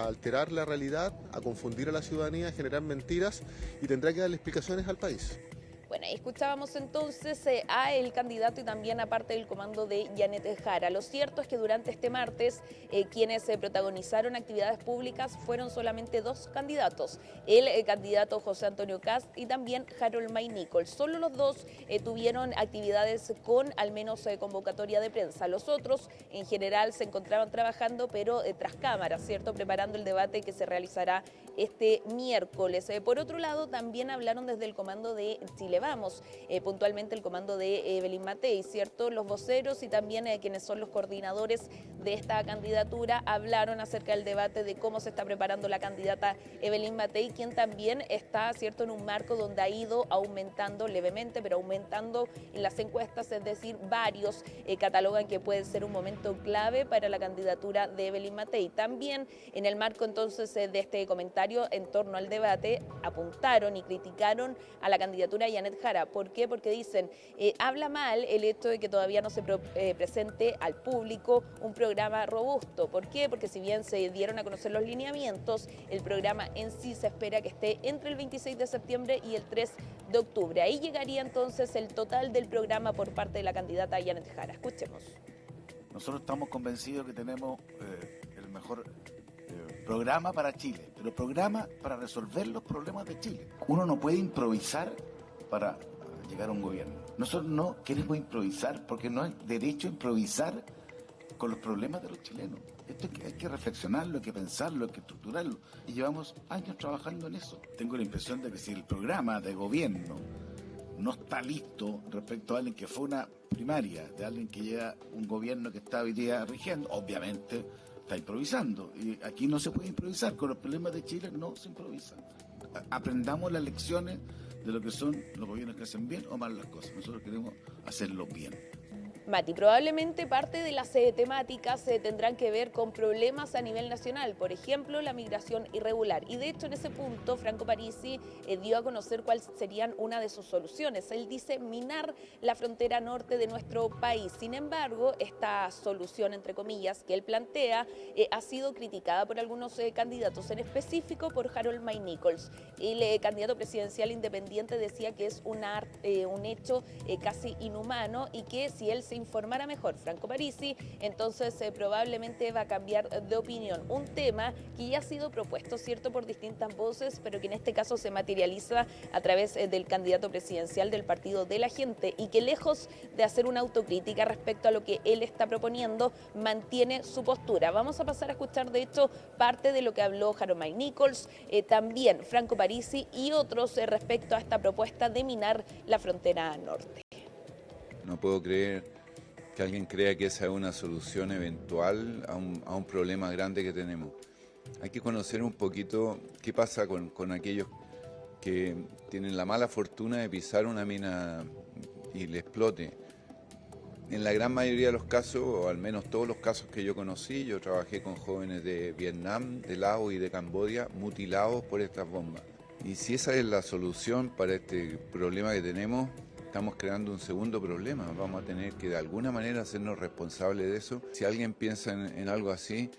alterar la realidad, a confundir a la ciudadanía, a generar mentiras, y tendrá que darle explicaciones al país. Bueno, ahí escuchábamos entonces a el candidato y también a parte del comando de Janet Jara. Lo cierto es que durante este martes quienes protagonizaron actividades públicas fueron solamente 2 candidatos. El candidato José Antonio Kast y también Harold May Nichols. Solo los 2 tuvieron actividades con al menos convocatoria de prensa. Los otros en general se encontraban trabajando pero tras cámaras, ¿cierto? Preparando el debate que se realizará este miércoles. Por otro lado, también hablaron desde el comando de Chile Vamos, puntualmente el comando de Evelyn Matei, ¿cierto? Los voceros y también quienes son los coordinadores de esta candidatura hablaron acerca del debate de cómo se está preparando la candidata Evelyn Matei, quien también está, ¿cierto?, en un marco donde ha ido aumentando levemente, pero aumentando en las encuestas, es decir, varios catalogan que puede ser un momento clave para la candidatura de Evelyn Matei. También en el marco entonces de este comentario en torno al debate apuntaron y criticaron a la candidatura de Janet Jara. ¿Por qué? Porque dicen, habla mal el hecho de que todavía no se presente al público un programa robusto. ¿Por qué? Porque si bien se dieron a conocer los lineamientos, el programa en sí se espera que esté entre el 26 de septiembre y el 3 de octubre. Ahí llegaría entonces el total del programa por parte de la candidata Janet Jara. Escuchemos. Nosotros estamos convencidos que tenemos el mejor programa para Chile, pero programa para resolver los problemas de Chile. Uno no puede improvisar para llegar a un gobierno. Nosotros no queremos improvisar porque no hay derecho a improvisar con los problemas de los chilenos. Esto hay que reflexionarlo, hay que pensarlo, hay que estructurarlo. Y llevamos años trabajando en eso. Tengo la impresión de que si el programa de gobierno no está listo respecto a alguien que fue una primaria, de alguien que lleva un gobierno que está hoy día rigiendo, obviamente está improvisando. Y aquí no se puede improvisar. Con los problemas de Chile no se improvisa. Aprendamos las lecciones de lo que son los gobiernos que hacen bien o mal las cosas. Nosotros queremos hacerlo bien. Mati, probablemente parte de las temáticas tendrán que ver con problemas a nivel nacional, por ejemplo, la migración irregular. Y de hecho, en ese punto, Franco Parisi dio a conocer cuáles serían una de sus soluciones. Él dice minar la frontera norte de nuestro país. Sin embargo, esta solución, entre comillas, que él plantea, ha sido criticada por algunos candidatos, en específico por Harold May Nichols. El candidato presidencial independiente decía que es un hecho casi inhumano y que si él se informara mejor, Franco Parisi, entonces probablemente va a cambiar de opinión. Un tema que ya ha sido propuesto, cierto, por distintas voces, pero que en este caso se materializa a través del candidato presidencial del Partido de la Gente y que lejos de hacer una autocrítica respecto a lo que él está proponiendo, mantiene su postura. Vamos a pasar a escuchar, de hecho, parte de lo que habló Harold May Nichols, también Franco Parisi y otros respecto a esta propuesta de minar la frontera norte. No puedo creer que alguien crea que esa es una solución eventual a un problema grande que tenemos. Hay que conocer un poquito qué pasa con aquellos que tienen la mala fortuna de pisar una mina y le explote. En la gran mayoría de los casos, o al menos todos los casos que yo conocí, yo trabajé con jóvenes de Vietnam, de Laos y de Camboya mutilados por estas bombas. Y si esa es la solución para este problema que tenemos, estamos creando un segundo problema. Vamos a tener que de alguna manera hacernos responsables de eso. Si alguien piensa en algo así,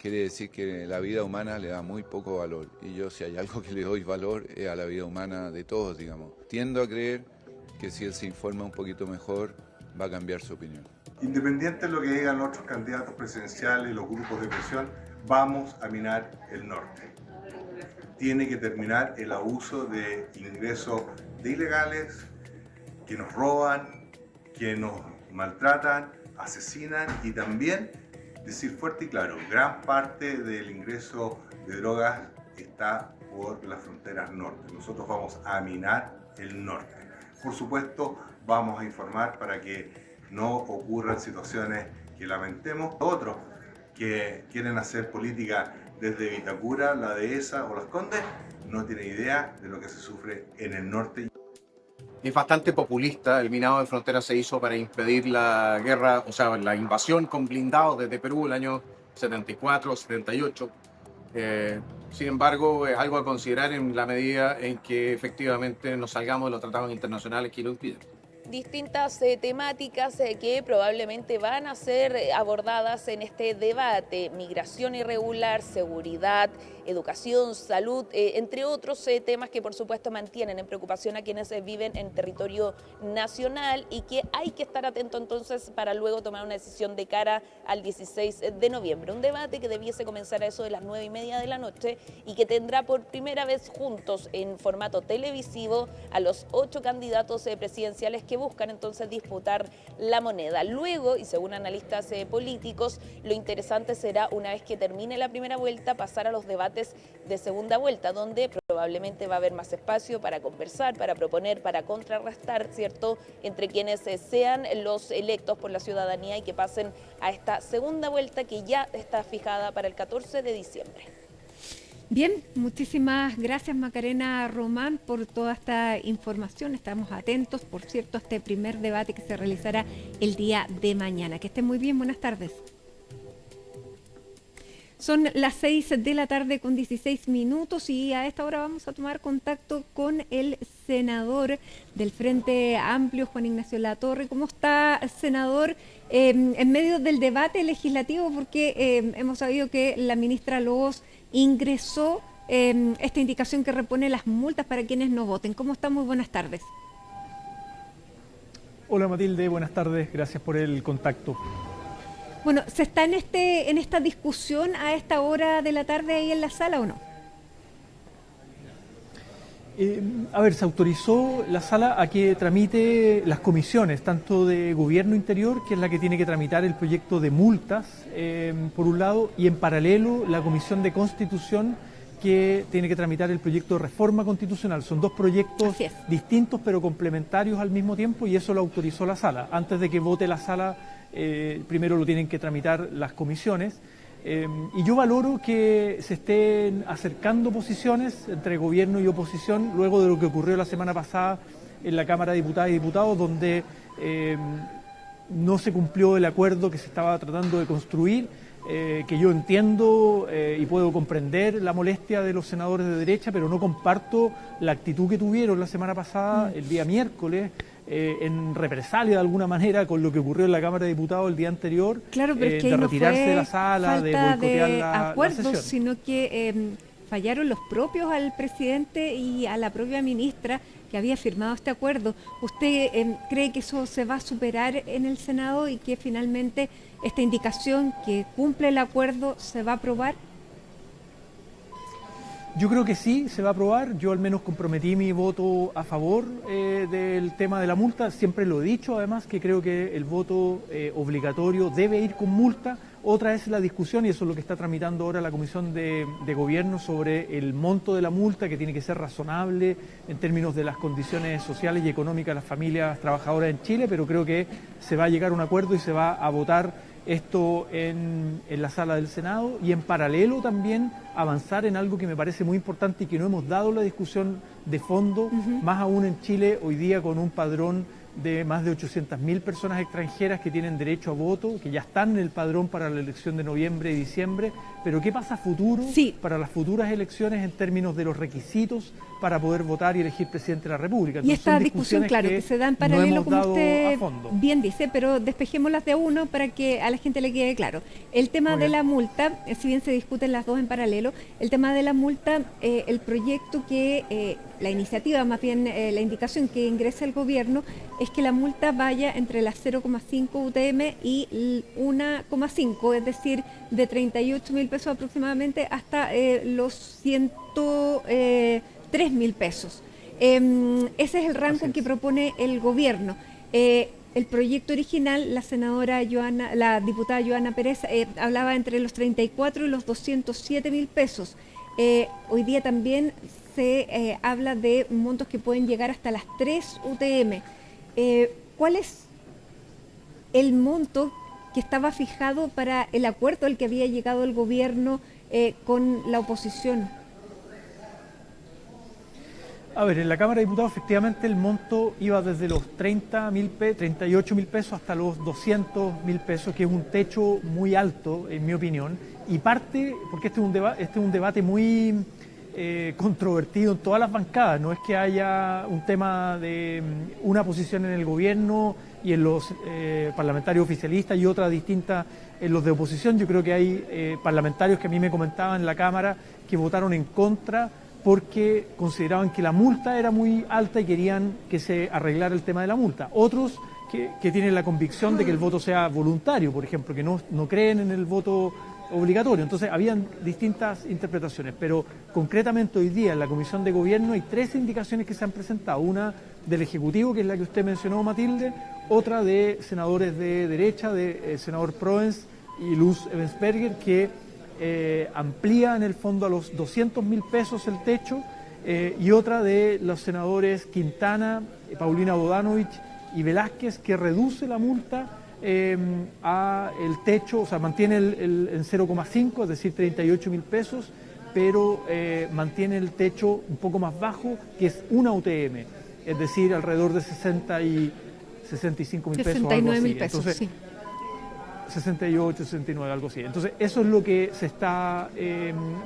quiere decir que la vida humana le da muy poco valor. Y yo, si hay algo que le doy valor, es a la vida humana de todos, digamos. Tiendo a creer que si él se informa un poquito mejor, va a cambiar su opinión. Independiente de lo que digan otros candidatos presidenciales y los grupos de presión, vamos a minar el norte. Tiene que terminar el abuso de ingresos de ilegales, que nos roban, que nos maltratan, asesinan y también decir fuerte y claro, gran parte del ingreso de drogas está por las fronteras norte. Nosotros vamos a minar el norte. Por supuesto, vamos a informar para que no ocurran situaciones que lamentemos. Otros que quieren hacer política desde Vitacura, la Dehesa o Las Condes, no tienen idea de lo que se sufre en el norte. Es bastante populista. El minado de frontera se hizo para impedir la guerra, o sea, la invasión con blindados desde Perú el año 74, 78. Sin embargo, es algo a considerar en la medida en que efectivamente nos salgamos de los tratados internacionales que lo impiden. distintas temáticas que probablemente van a ser abordadas en este debate: migración irregular, seguridad, educación, salud, entre otros temas que por supuesto mantienen en preocupación a quienes viven en territorio nacional y que hay que estar atento entonces para luego tomar una decisión de cara al 16 de noviembre. Un debate que debiese comenzar a eso de las 9:30 de la noche y que tendrá por primera vez juntos en formato televisivo a los 8 candidatos presidenciales que buscan entonces disputar la moneda. Luego, y según analistas políticos, lo interesante será, una vez que termine la primera vuelta, pasar a los debates de segunda vuelta, donde probablemente va a haber más espacio para conversar, para proponer, para contrarrestar, ¿cierto?, entre quienes sean los electos por la ciudadanía y que pasen a esta segunda vuelta que ya está fijada para el 14 de diciembre. Bien, muchísimas gracias Macarena Román por toda esta información. Estamos atentos, por cierto, a este primer debate que se realizará el día de mañana. Que estén muy bien, buenas tardes. Son las 6:16 p.m. y a esta hora vamos a tomar contacto con el senador del Frente Amplio, Juan Ignacio Latorre. ¿Cómo está, senador? En medio del debate legislativo, porque hemos sabido que la ministra Lobos ingresó esta indicación que repone las multas para quienes no voten. ¿Cómo está? Muy buenas tardes. Hola Matilde, buenas tardes, gracias por el contacto. Bueno, ¿se está en esta discusión a esta hora de la tarde ahí en la sala o no? A ver, se autorizó la sala a que tramite las comisiones, tanto de Gobierno Interior, que es la que tiene que tramitar el proyecto de multas, por un lado, y en paralelo la Comisión de Constitución, que tiene que tramitar el proyecto de reforma constitucional. Son dos proyectos distintos pero complementarios al mismo tiempo, y eso lo autorizó la sala. Antes de que vote la sala, primero lo tienen que tramitar las comisiones. Y yo valoro que se estén acercando posiciones entre gobierno y oposición luego de lo que ocurrió la semana pasada en la Cámara de Diputadas y Diputados, donde no se cumplió el acuerdo que se estaba tratando de construir, que yo entiendo y puedo comprender la molestia de los senadores de derecha, pero no comparto la actitud que tuvieron la semana pasada, el día miércoles, en represalia de alguna manera con lo que ocurrió en la Cámara de Diputados el día anterior, claro, pero es que de no retirarse fue de la sala, de boicotear la acuerdos, sesión. sino que fallaron los propios al presidente y a la propia ministra que había firmado este acuerdo. ¿Usted cree que eso se va a superar en el Senado y que finalmente esta indicación que cumple el acuerdo se va a aprobar? Yo creo que sí, se va a aprobar. Yo al menos comprometí mi voto a favor del tema de la multa. Siempre lo he dicho, además, que creo que el voto obligatorio debe ir con multa. Otra es la discusión, y eso es lo que está tramitando ahora la Comisión de Gobierno, sobre el monto de la multa, que tiene que ser razonable en términos de las condiciones sociales y económicas de las familias trabajadoras en Chile, pero creo que se va a llegar a un acuerdo y se va a votar esto en la sala del Senado, y en paralelo también avanzar en algo que me parece muy importante y que no hemos dado la discusión de fondo, más aún en Chile hoy día con un padrón de más de 800.000 personas extranjeras que tienen derecho a voto, que ya están en el padrón para la elección de noviembre y diciembre, pero ¿qué pasa a futuro para las futuras elecciones en términos de los requisitos para poder votar y elegir presidente de la República? Entonces, y esta discusión, claro, que se da en paralelo, como usted bien dice, pero despejémoslas de uno para que a la gente le quede claro. El tema de la multa, si bien se discuten las dos en paralelo, el tema de la multa, el proyecto que, la iniciativa, más bien la indicación que ingresa el gobierno, es que la multa vaya entre las 0,5 UTM y 1,5, es decir, de 38.000 pesos aproximadamente hasta los 103.000 pesos. Ese es el rango que propone el gobierno. El proyecto original, la diputada Joana Pérez hablaba entre los 34 y los 207.000 pesos. Hoy día también se habla de montos que pueden llegar hasta las 3 UTM. ¿Cuál es el monto que estaba fijado para el acuerdo al que había llegado el gobierno con la oposición? A ver, en la Cámara de Diputados efectivamente el monto iba desde los 38.000 pesos hasta los 200.000 pesos, que es un techo muy alto, en mi opinión, y parte, porque este es un debate muy controvertido en todas las bancadas. No es que haya un tema de una posición en el gobierno y en los parlamentarios oficialistas y otra distinta en los de oposición. Yo creo que hay parlamentarios que a mí me comentaban en la Cámara que votaron en contra porque consideraban que la multa era muy alta y querían que se arreglara el tema de la multa. Otros que tienen la convicción de que el voto sea voluntario, por ejemplo, que no creen en el voto obligatorio. Entonces, habían distintas interpretaciones, pero concretamente hoy día en la Comisión de Gobierno hay 3 indicaciones que se han presentado. Una del Ejecutivo, que es la que usted mencionó, Matilde, otra de senadores de derecha, de senador Proens y Luz Ebensperger, que amplía en el fondo a los 200.000 pesos el techo, y otra de los senadores Quintana, Paulina Bodanovich y Velázquez, que reduce la multa a el techo, o sea, mantiene en 0,5, es decir, 38.000 pesos, pero mantiene el techo un poco más bajo, que es una UTM, es decir, alrededor de 65.000 pesos. 69.000 pesos, entonces, sí. 68, 69, algo así. Entonces, eso es lo que se está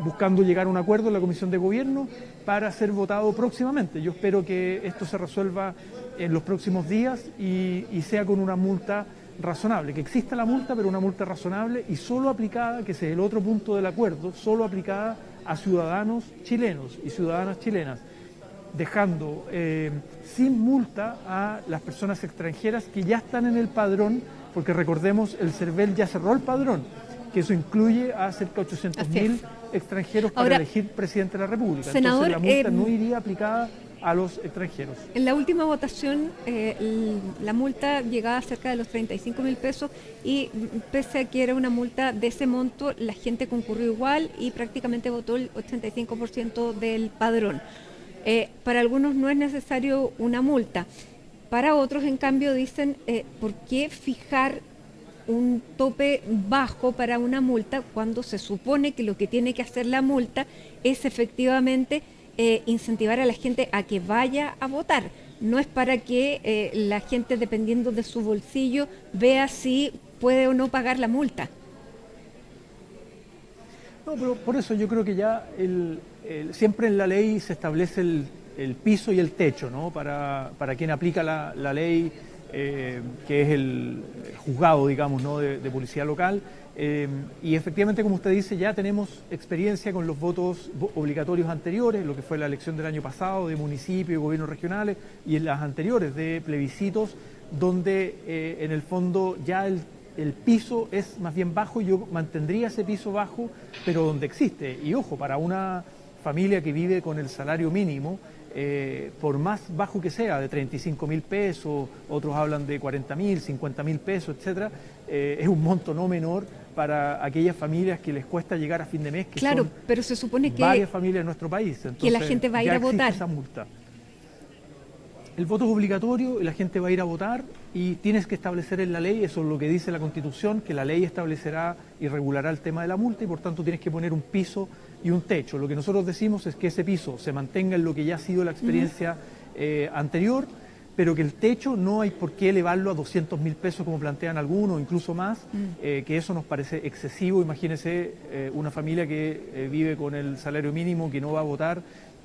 buscando llegar a un acuerdo en la Comisión de Gobierno para ser votado próximamente. Yo espero que esto se resuelva en los próximos días y sea con una multa razonable, que exista la multa, pero una multa razonable y solo aplicada, que ese es el otro punto del acuerdo, solo aplicada a ciudadanos chilenos y ciudadanas chilenas, dejando sin multa a las personas extranjeras que ya están en el padrón, porque recordemos, el CERVEL ya cerró el padrón, que eso incluye a cerca de 800.000 extranjeros para elegir presidente de la República. Senador, entonces la multa no iría aplicada a los extranjeros. En la última votación, la multa llegaba a cerca de los 35.000 pesos y pese a que era una multa de ese monto, la gente concurrió igual y prácticamente votó el 85% del padrón. Para algunos no es necesario una multa. Para otros, en cambio, dicen, ¿por qué fijar un tope bajo para una multa cuando se supone que lo que tiene que hacer la multa es efectivamente incentivar a la gente a que vaya a votar? No es para que la gente, dependiendo de su bolsillo, vea si puede o no pagar la multa. No, pero por eso yo creo que ya siempre en la ley se establece el piso y el techo, ¿no? Para quien aplica la ley, que es el juzgado, digamos, ¿no? de policía local. Y efectivamente, como usted dice, ya tenemos experiencia con los votos obligatorios anteriores, lo que fue la elección del año pasado de municipios y gobiernos regionales, y en las anteriores de plebiscitos, donde en el fondo ya el piso es más bien bajo. Yo mantendría ese piso bajo, pero donde existe. Y ojo, para una familia que vive con el salario mínimo, por más bajo que sea, de 35.000 pesos, otros hablan de 40.000, 50.000 pesos, etcétera, es un monto no menor para aquellas familias que les cuesta llegar a fin de mes, que claro, son pero se supone que varias familias en nuestro país. Entonces, que la gente va a ir a votar. Esa multa. El voto es obligatorio y la gente va a ir a votar, y tienes que establecer en la ley, eso es lo que dice la Constitución, que la ley establecerá y regulará el tema de la multa, y por tanto tienes que poner un piso y un techo. Lo que nosotros decimos es que ese piso se mantenga en lo que ya ha sido la experiencia anterior, pero que el techo no hay por qué elevarlo a 200.000 pesos como plantean algunos, incluso más, que eso nos parece excesivo. Imagínese una familia que vive con el salario mínimo, que no va a votar,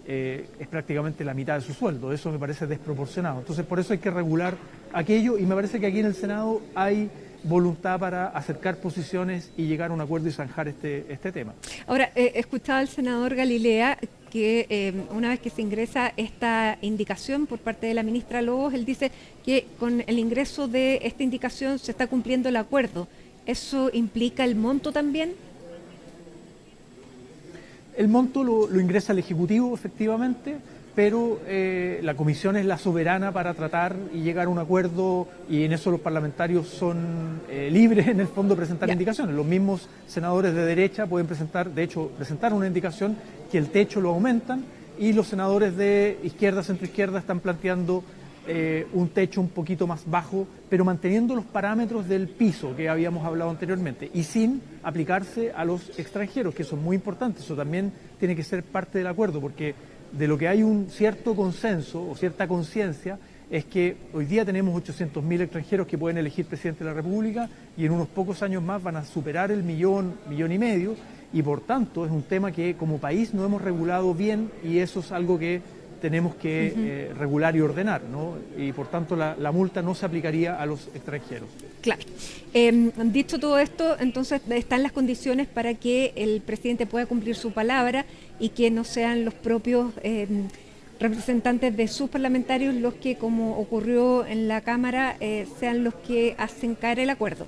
es prácticamente la mitad de su sueldo. Eso me parece desproporcionado. Entonces, por eso hay que regular aquello, y me parece que aquí en el Senado hay voluntad para acercar posiciones y llegar a un acuerdo y zanjar este tema. Ahora, escuchaba al senador Galilea que una vez que se ingresa esta indicación por parte de la ministra Lobos, él dice que con el ingreso de esta indicación se está cumpliendo el acuerdo. ¿Eso implica el monto también? El monto lo ingresa el Ejecutivo, efectivamente, pero la Comisión es la soberana para tratar y llegar a un acuerdo, y en eso los parlamentarios son libres, en el fondo, de presentar indicaciones. Los mismos senadores de derecha pueden presentar una indicación que el techo lo aumentan, y los senadores de izquierda, centroizquierda, están planteando un techo un poquito más bajo, pero manteniendo los parámetros del piso que habíamos hablado anteriormente, y sin aplicarse a los extranjeros, que eso es muy importante. Eso también tiene que ser parte del acuerdo, porque de lo que hay un cierto consenso o cierta conciencia es que hoy día tenemos 800.000 extranjeros que pueden elegir presidente de la República, y en unos pocos años más van a superar el millón y medio, y por tanto es un tema que como país no hemos regulado bien y eso es algo que tenemos que regular y ordenar, ¿no? Y por tanto la multa no se aplicaría a los extranjeros. Claro. Dicho todo esto, entonces están las condiciones para que el presidente pueda cumplir su palabra y que no sean los propios representantes de sus parlamentarios los que, como ocurrió en la Cámara, sean los que hacen caer el acuerdo.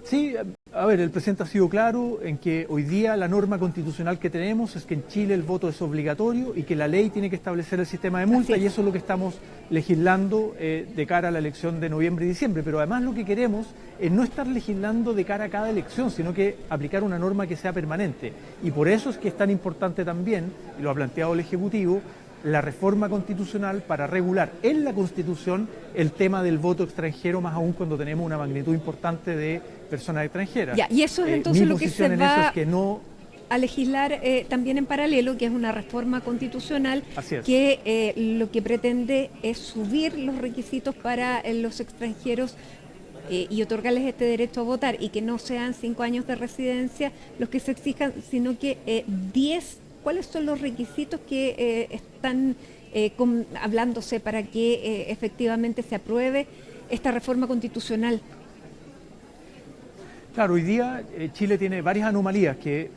Sí, a ver, el presidente ha sido claro en que hoy día la norma constitucional que tenemos es que en Chile el voto es obligatorio y que la ley tiene que establecer el sistema de multa y eso es lo que estamos legislando de cara a la elección de noviembre y diciembre. Pero además lo que queremos es no estar legislando de cara a cada elección, sino que aplicar una norma que sea permanente. Y por eso es que es tan importante también, y lo ha planteado el Ejecutivo, la reforma constitucional para regular en la Constitución el tema del voto extranjero, más aún cuando tenemos una magnitud importante de personas extranjeras. Ya, y eso es entonces lo que se va es que no... a legislar también en paralelo, que es una reforma constitucional que lo que pretende es subir los requisitos para los extranjeros y otorgarles este derecho a votar y que no sean 5 años de residencia los que se exijan, sino que 10. ¿Cuáles son los requisitos que están hablándose para que efectivamente se apruebe esta reforma constitucional? Claro, hoy día Chile tiene varias anomalías, que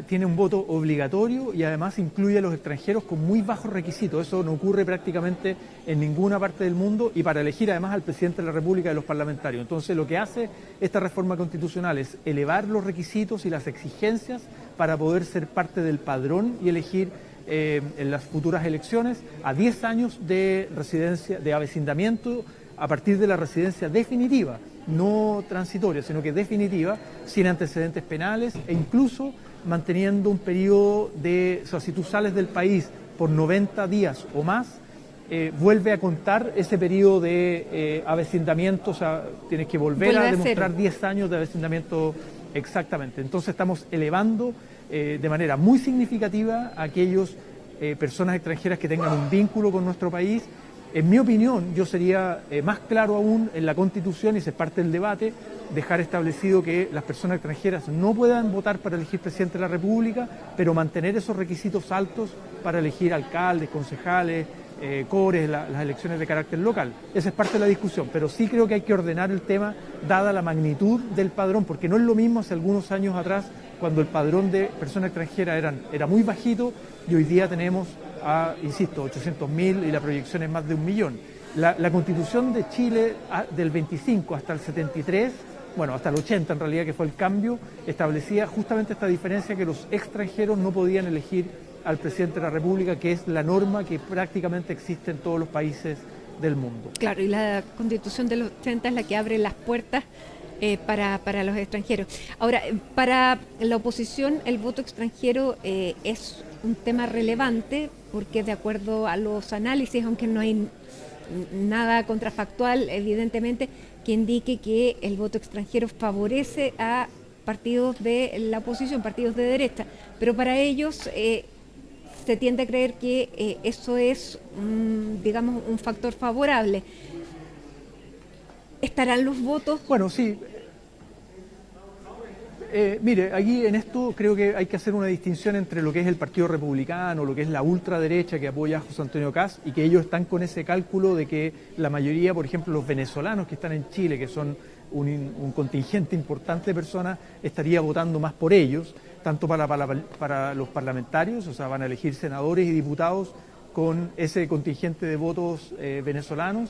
tiene un voto obligatorio y además incluye a los extranjeros con muy bajos requisitos. Eso no ocurre prácticamente en ninguna parte del mundo y para elegir además al presidente de la República y a los parlamentarios. Entonces lo que hace esta reforma constitucional es elevar los requisitos y las exigencias para poder ser parte del padrón y elegir en las futuras elecciones a 10 años de residencia, de avecindamiento a partir de la residencia definitiva, no transitoria, sino que definitiva, sin antecedentes penales e incluso manteniendo un periodo de, o sea, si tú sales del país por 90 días o más, vuelve a contar ese periodo de avecindamiento, o sea, tienes que volver a demostrar 10 años de avecindamiento exactamente. Entonces estamos elevando de manera muy significativa a aquellos personas extranjeras que tengan un vínculo con nuestro país. En mi opinión, yo sería más claro aún en la Constitución, y se parte del debate, dejar establecido que las personas extranjeras no puedan votar para elegir presidente de la República, pero mantener esos requisitos altos para elegir alcaldes, concejales, cores, las elecciones de carácter local. Esa es parte de la discusión, pero sí creo que hay que ordenar el tema dada la magnitud del padrón, porque no es lo mismo hace algunos años atrás, cuando el padrón de personas extranjeras era muy bajito, y hoy día tenemos insisto, 800.000 y la proyección es más de 1 millón. La Constitución de Chile del 25 hasta el 73, bueno, hasta el 80 en realidad, que fue el cambio, establecía justamente esta diferencia, que los extranjeros no podían elegir al presidente de la República, que es la norma que prácticamente existe en todos los países del mundo. Claro, y la Constitución de los 80 es la que abre las puertas para los extranjeros. Ahora, para la oposición el voto extranjero es un tema relevante porque, de acuerdo a los análisis, aunque no hay nada contrafactual evidentemente que indique que el voto extranjero favorece a partidos de la oposición, partidos de derecha, pero para ellos se tiende a creer que eso es digamos un factor favorable. ¿Estarán los votos? Bueno, sí. Mire, aquí en esto creo que hay que hacer una distinción entre lo que es el Partido Republicano, lo que es la ultraderecha que apoya a José Antonio Kast, y que ellos están con ese cálculo de que la mayoría, por ejemplo, los venezolanos que están en Chile, que son un contingente importante de personas, estaría votando más por ellos, tanto para los parlamentarios, o sea, van a elegir senadores y diputados con ese contingente de votos venezolanos,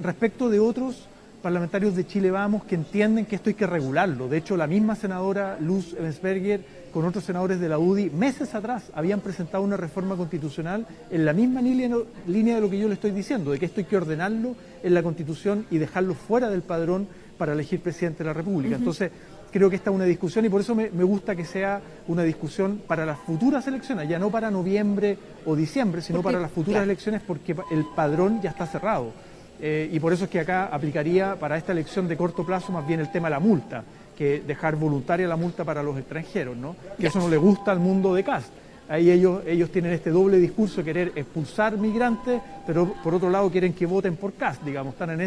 respecto de otros parlamentarios de Chile Vamos que entienden que esto hay que regularlo. De hecho, la misma senadora Luz Ebensberger con otros senadores de la UDI meses atrás habían presentado una reforma constitucional en la misma línea de lo que yo le estoy diciendo, de que esto hay que ordenarlo en la Constitución y dejarlo fuera del padrón para elegir presidente de la República. Entonces, creo que esta es una discusión y por eso me gusta que sea una discusión para las futuras elecciones, ya no para noviembre o diciembre, sino para las futuras elecciones, porque el padrón ya está cerrado. Y por eso es que acá aplicaría para esta elección de corto plazo más bien el tema de la multa, que dejar voluntaria la multa para los extranjeros, ¿no? Que eso no le gusta al mundo de Kast. Ahí ellos tienen este doble discurso de querer expulsar migrantes, pero por otro lado quieren que voten por Kast, digamos, están en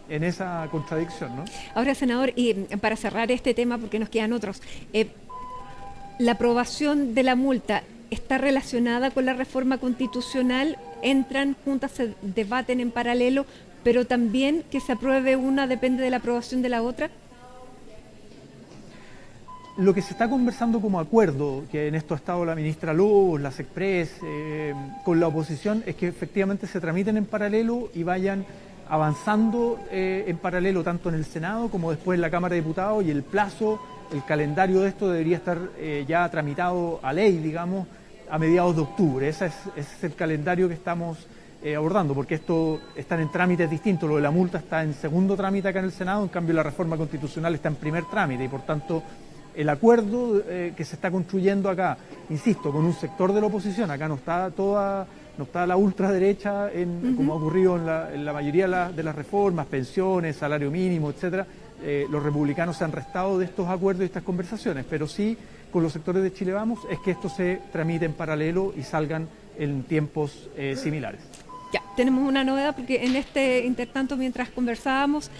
en esa contradicción, ¿no? Ahora, senador, y para cerrar este tema, porque nos quedan otros, ¿la aprobación de la multa está relacionada con la reforma constitucional? ¿Entran juntas, se debaten en paralelo, pero también que se apruebe una depende de la aprobación de la otra? Lo que se está conversando como acuerdo, que en esto ha estado la ministra Lobos, la SECPRES, con la oposición, es que efectivamente se tramiten en paralelo y vayan avanzando en paralelo tanto en el Senado como después en la Cámara de Diputados, y el plazo, el calendario de esto debería estar ya tramitado a ley, digamos, a mediados de octubre. Ese es el calendario que estamos abordando, porque esto están en trámites distintos. Lo de la multa está en segundo trámite acá en el Senado, en cambio la reforma constitucional está en primer trámite, y por tanto el acuerdo que se está construyendo acá, insisto, con un sector de la oposición, acá no está la ultraderecha como ha ocurrido en la mayoría de las reformas, pensiones, salario mínimo, etcétera. Los republicanos se han restado de estos acuerdos y estas conversaciones, pero sí con los sectores de Chile Vamos es que esto se tramite en paralelo y salgan en tiempos similares. Ya, tenemos una novedad porque en este intertanto, mientras conversábamos,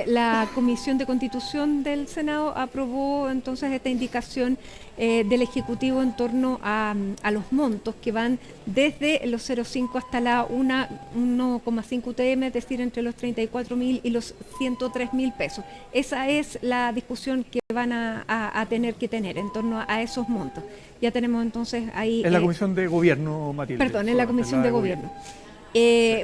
la Comisión de Constitución del Senado aprobó entonces esta indicación del Ejecutivo en torno a los montos que van desde los 0,5 hasta la 1,5 UTM, es decir, entre los 34.000 y los 103.000 pesos. Esa es la discusión que van a tener que tener en torno a esos montos. Ya tenemos entonces ahí... En la Comisión de Gobierno, Matilde. Perdón, en la Comisión de Gobierno.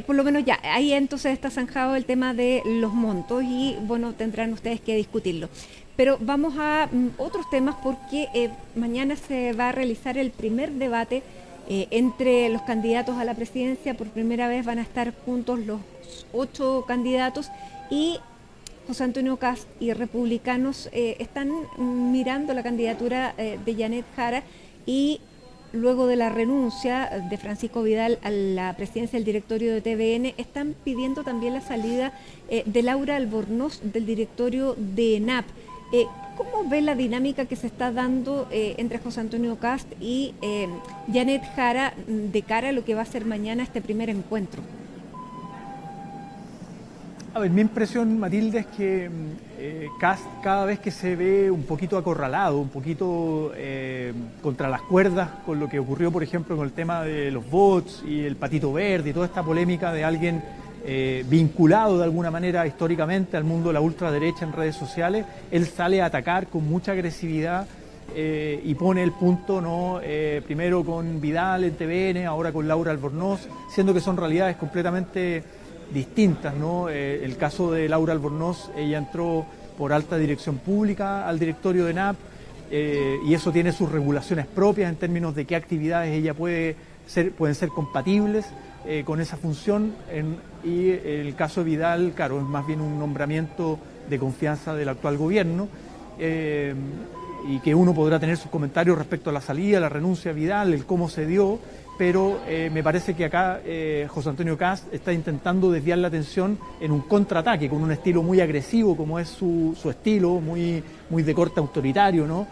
Por lo menos ya, ahí entonces está zanjado el tema de los montos y bueno, tendrán ustedes que discutirlo. Pero vamos a otros temas porque mañana se va a realizar el primer debate entre los candidatos a la presidencia. Por primera vez van a estar juntos los 8 candidatos y José Antonio Kast y republicanos están mirando la candidatura de Janet Jara, y luego de la renuncia de Francisco Vidal a la presidencia del directorio de TVN, están pidiendo también la salida de Laura Albornoz del directorio de ENAP. ¿Cómo ve la dinámica que se está dando entre José Antonio Kast y Janet Jara de cara a lo que va a ser mañana este primer encuentro? A ver, mi impresión, Matilde, es que Kast cada vez que se ve un poquito acorralado, un poquito contra las cuerdas con lo que ocurrió, por ejemplo, con el tema de los bots y el patito verde y toda esta polémica de alguien vinculado de alguna manera históricamente al mundo de la ultraderecha en redes sociales, él sale a atacar con mucha agresividad y pone el punto, ¿no? Primero con Vidal en TVN, ahora con Laura Albornoz, siendo que son realidades completamente distintas, ¿no? El caso de Laura Albornoz, ella entró por alta dirección pública al directorio de ENAP y eso tiene sus regulaciones propias en términos de qué actividades ella pueden ser compatibles con esa función, y el caso de Vidal, claro, es más bien un nombramiento de confianza del actual gobierno, y que uno podrá tener sus comentarios respecto a la salida, la renuncia de Vidal, el cómo se dio, pero me parece que acá José Antonio Kast está intentando desviar la atención en un contraataque con un estilo muy agresivo, como es su estilo, muy de corte autoritario, ¿no?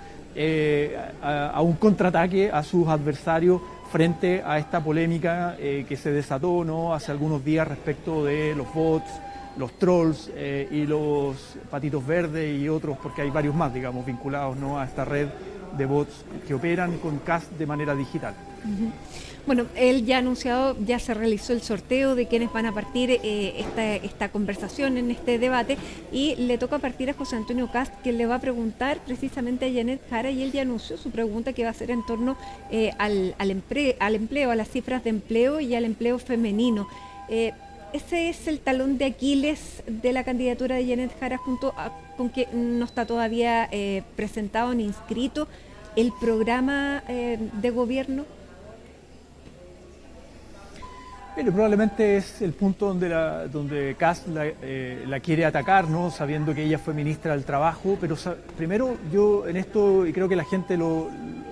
A un contraataque a sus adversarios frente a esta polémica que se desató, ¿no? Hace algunos días respecto de los bots, los trolls y los patitos verdes y otros, porque hay varios más, digamos, vinculados, ¿no? A esta red de bots que operan con Kast de manera digital. Bueno, él ya ha anunciado, ya se realizó el sorteo de quienes van a partir esta conversación en este debate, y le toca partir a José Antonio Kast, que le va a preguntar precisamente a Janet Jara, y él ya anunció su pregunta, que va a ser en torno al empleo, a las cifras de empleo y al empleo femenino. Ese es el talón de Aquiles de la candidatura de Janet Jara, con que no está todavía presentado ni inscrito el programa de gobierno. Pero probablemente es el punto donde Kast la quiere atacar, ¿no? Sabiendo que ella fue ministra del Trabajo, pero primero yo en esto, y creo que la gente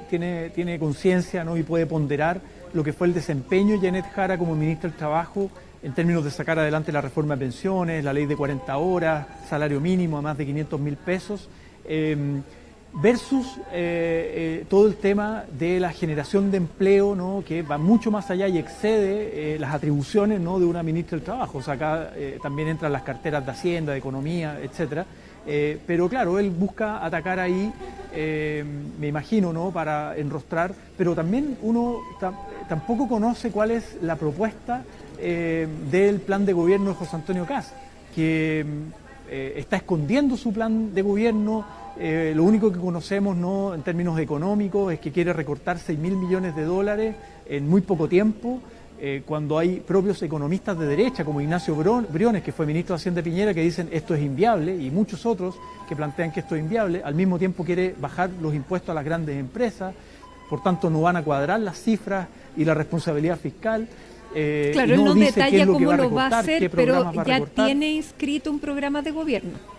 tiene conciencia, ¿no? Y puede ponderar lo que fue el desempeño de Janet Jara como ministra del Trabajo en términos de sacar adelante la reforma de pensiones, la ley de 40 horas, salario mínimo a más de 500.000 pesos. versus todo el tema de la generación de empleo, ¿no? Que va mucho más allá y excede las atribuciones, ¿no? de una ministra del Trabajo. O sea, acá también entran las carteras de Hacienda, de Economía, etcétera. Pero claro, él busca atacar ahí, me imagino, ¿no? Para enrostrar, pero también uno tampoco conoce cuál es la propuesta del plan de gobierno de José Antonio Kast, que está escondiendo su plan de gobierno. Lo único que conocemos, ¿no? en términos económicos es que quiere recortar 6.000 millones de dólares en muy poco tiempo, cuando hay propios economistas de derecha como Ignacio Briones, que fue ministro de Hacienda de Piñera, que dicen esto es inviable, y muchos otros que plantean que esto es inviable. Al mismo tiempo quiere bajar los impuestos a las grandes empresas, por tanto no van a cuadrar las cifras y la responsabilidad fiscal. Claro, él no detalla cómo lo va a hacer, pero ya tiene inscrito un programa de gobierno.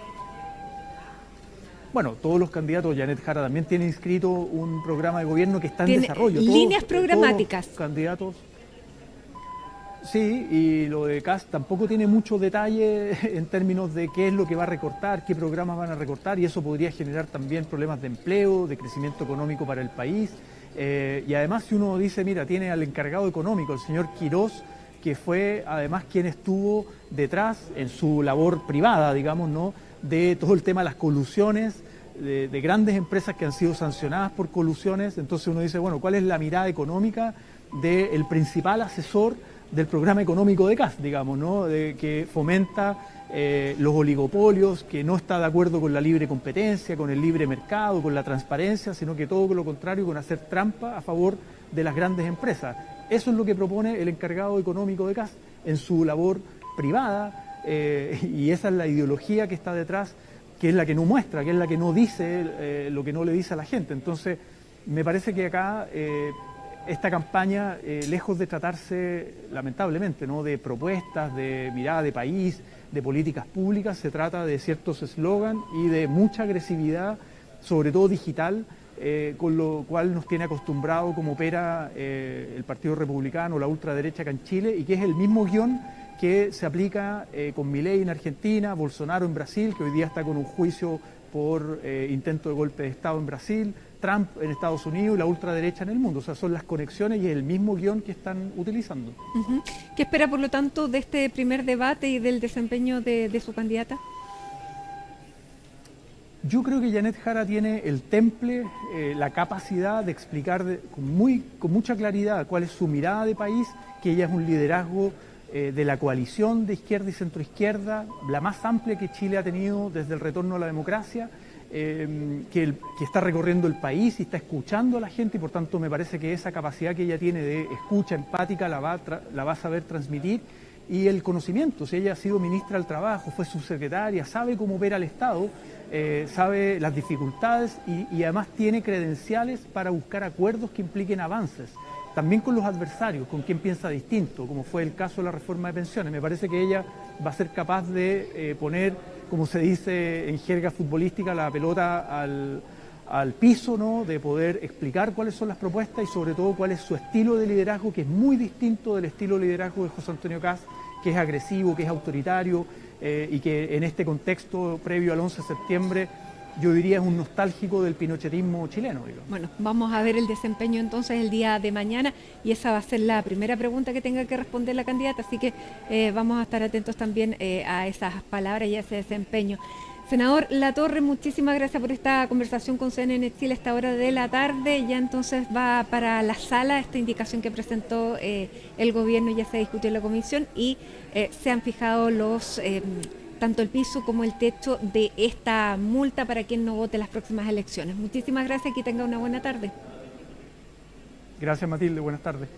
Bueno, todos los candidatos, Janet Jara también tiene inscrito un programa de gobierno que está en desarrollo. Líneas programáticas. Todos los candidatos. Sí, y lo de Kast tampoco tiene mucho detalle en términos de qué es lo que va a recortar, qué programas van a recortar, y eso podría generar también problemas de empleo, de crecimiento económico para el país. Y además, si uno dice, mira, tiene al encargado económico, el señor Quirós, que fue además quien estuvo detrás en su labor privada, digamos, ¿no? de todo el tema de las colusiones, de grandes empresas que han sido sancionadas por colusiones. Entonces uno dice, bueno, ¿cuál es la mirada económica del principal asesor del programa económico de Kast, digamos, ¿no? Que fomenta los oligopolios, que no está de acuerdo con la libre competencia, con el libre mercado, con la transparencia, sino que todo lo contrario, con hacer trampa a favor de las grandes empresas? Eso es lo que propone el encargado económico de Kast en su labor privada. Y esa es la ideología que está detrás, que es la que no muestra, que es la que no dice lo que no le dice a la gente. Entonces, me parece que acá esta campaña, lejos de tratarse, lamentablemente, ¿no? de propuestas, de mirada de país, de políticas públicas, se trata de ciertos eslogans y de mucha agresividad, sobre todo digital, con lo cual nos tiene acostumbrado cómo opera el Partido Republicano, la ultraderecha acá en Chile, y que es el mismo guión que se aplica con Milei en Argentina, Bolsonaro en Brasil, que hoy día está con un juicio por intento de golpe de Estado en Brasil, Trump en Estados Unidos y la ultraderecha en el mundo. O sea, son las conexiones y es el mismo guión que están utilizando. ¿Qué espera, por lo tanto, de este primer debate y del desempeño de su candidata? Yo creo que Janet Jara tiene el temple, la capacidad de explicar con mucha claridad cuál es su mirada de país, que ella es un liderazgo de la coalición de izquierda y centroizquierda, la más amplia que Chile ha tenido desde el retorno a la democracia, que está recorriendo el país y está escuchando a la gente, y por tanto me parece que esa capacidad que ella tiene de escucha empática la va a saber transmitir, y el conocimiento. Si ella ha sido ministra del Trabajo, fue subsecretaria, sabe cómo opera el Estado, sabe las dificultades y además tiene credenciales para buscar acuerdos que impliquen avances. También con los adversarios, con quien piensa distinto, como fue el caso de la reforma de pensiones. Me parece que ella va a ser capaz de poner, como se dice en jerga futbolística, la pelota al piso, ¿no? De poder explicar cuáles son las propuestas y sobre todo cuál es su estilo de liderazgo, que es muy distinto del estilo de liderazgo de José Antonio Kast, que es agresivo, que es autoritario y que en este contexto previo al 11 de septiembre yo diría es un nostálgico del pinochetismo chileno, digamos. Bueno, vamos a ver el desempeño entonces el día de mañana, y esa va a ser la primera pregunta que tenga que responder la candidata, así que vamos a estar atentos también a esas palabras y a ese desempeño. Senador Latorre, muchísimas gracias por esta conversación con CNN Chile a esta hora de la tarde. Ya entonces va para la sala esta indicación que presentó el gobierno, ya se discutió en la comisión y se han fijado tanto el piso como el techo de esta multa para quien no vote las próximas elecciones. Muchísimas gracias y que tenga una buena tarde. Gracias, Matilde, buenas tardes.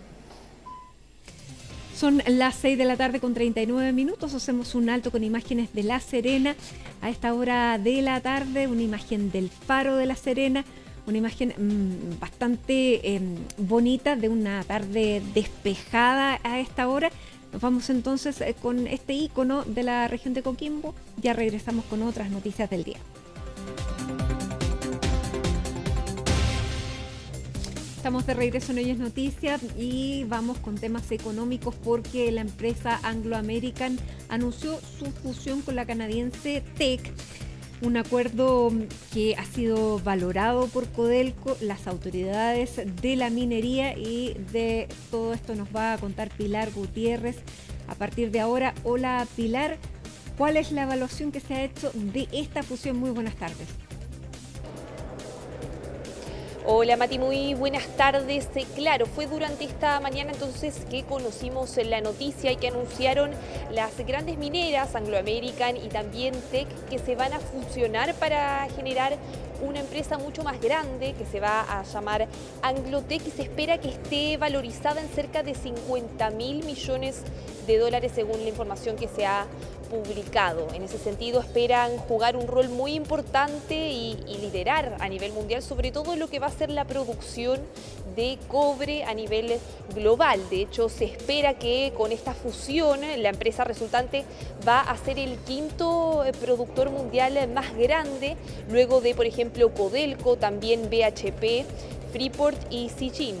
Son las 6 de la tarde con 39 minutos, hacemos un alto con imágenes de La Serena a esta hora de la tarde, una imagen del Faro de La Serena, una imagen bastante bonita de una tarde despejada a esta hora. Nos vamos entonces con este ícono de la región de Coquimbo, ya regresamos con otras noticias del día. Estamos de regreso en Hoy es Noticias y vamos con temas económicos porque la empresa Anglo American anunció su fusión con la canadiense Teck. Un acuerdo que ha sido valorado por Codelco, las autoridades de la minería, y de todo esto nos va a contar Pilar Gutiérrez a partir de ahora. Hola Pilar, ¿cuál es la evaluación que se ha hecho de esta fusión? Muy buenas tardes. Hola Mati, muy buenas tardes. Claro, fue durante esta mañana entonces que conocimos la noticia y que anunciaron las grandes mineras, Anglo American y también Teck, que se van a fusionar para generar una empresa mucho más grande que se va a llamar Anglo-Teck, y se espera que esté valorizada en cerca de 50.000 millones de dólares según la información que se ha publicado. En ese sentido esperan jugar un rol muy importante y liderar a nivel mundial, sobre todo lo que va a ser la producción de cobre a nivel global. De hecho, se espera que con esta fusión la empresa resultante va a ser el quinto productor mundial más grande, luego de, por ejemplo, Codelco, también BHP, Freeport y Zijin.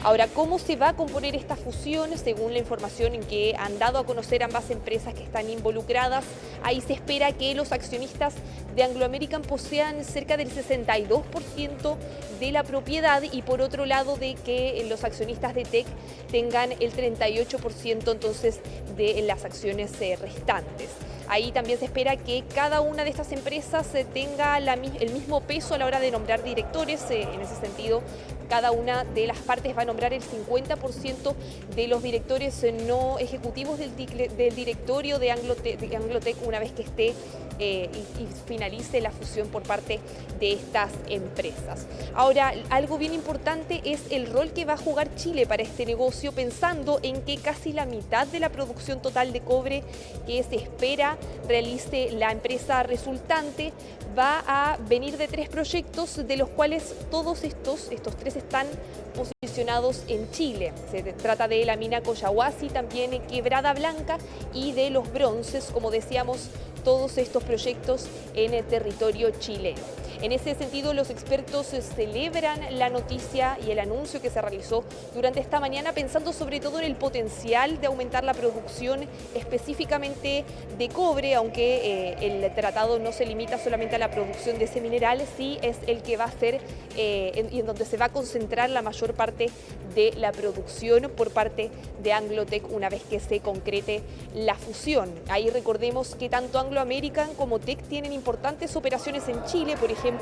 Ahora, ¿cómo se va a componer esta fusión? Según la información en que han dado a conocer ambas empresas que están involucradas, ahí se espera que los accionistas de Anglo American posean cerca del 62% de la propiedad, y por otro lado de que los accionistas de Teck tengan el 38% entonces de las acciones restantes. Ahí también se espera que cada una de estas empresas tenga el mismo peso a la hora de nombrar directores. En ese sentido, cada una de las partes va a nombrar el 50% de los directores no ejecutivos del directorio de Anglo-Teck una vez que esté y finalice la fusión por parte de estas empresas. Ahora, algo bien importante es el rol que va a jugar Chile para este negocio, pensando en que casi la mitad de la producción total de cobre que se espera realice la empresa resultante va a venir de 3 proyectos, de los cuales todos estos 3 están posicionados en Chile. Se trata de la mina Collahuasi, también en Quebrada Blanca, y de los bronces, como decíamos, todos estos proyectos en el territorio chileno. En ese sentido, los expertos celebran la noticia y el anuncio que se realizó durante esta mañana, pensando sobre todo en el potencial de aumentar la producción específicamente de cobre, aunque el tratado no se limita solamente a la producción de ese mineral, sí es el que va a ser y en donde se va a concentrar la mayor parte de la producción por parte de Anglo-Teck una vez que se concrete la fusión. Ahí recordemos que tanto Anglo American como Teck tienen importantes operaciones en Chile, por ejemplo,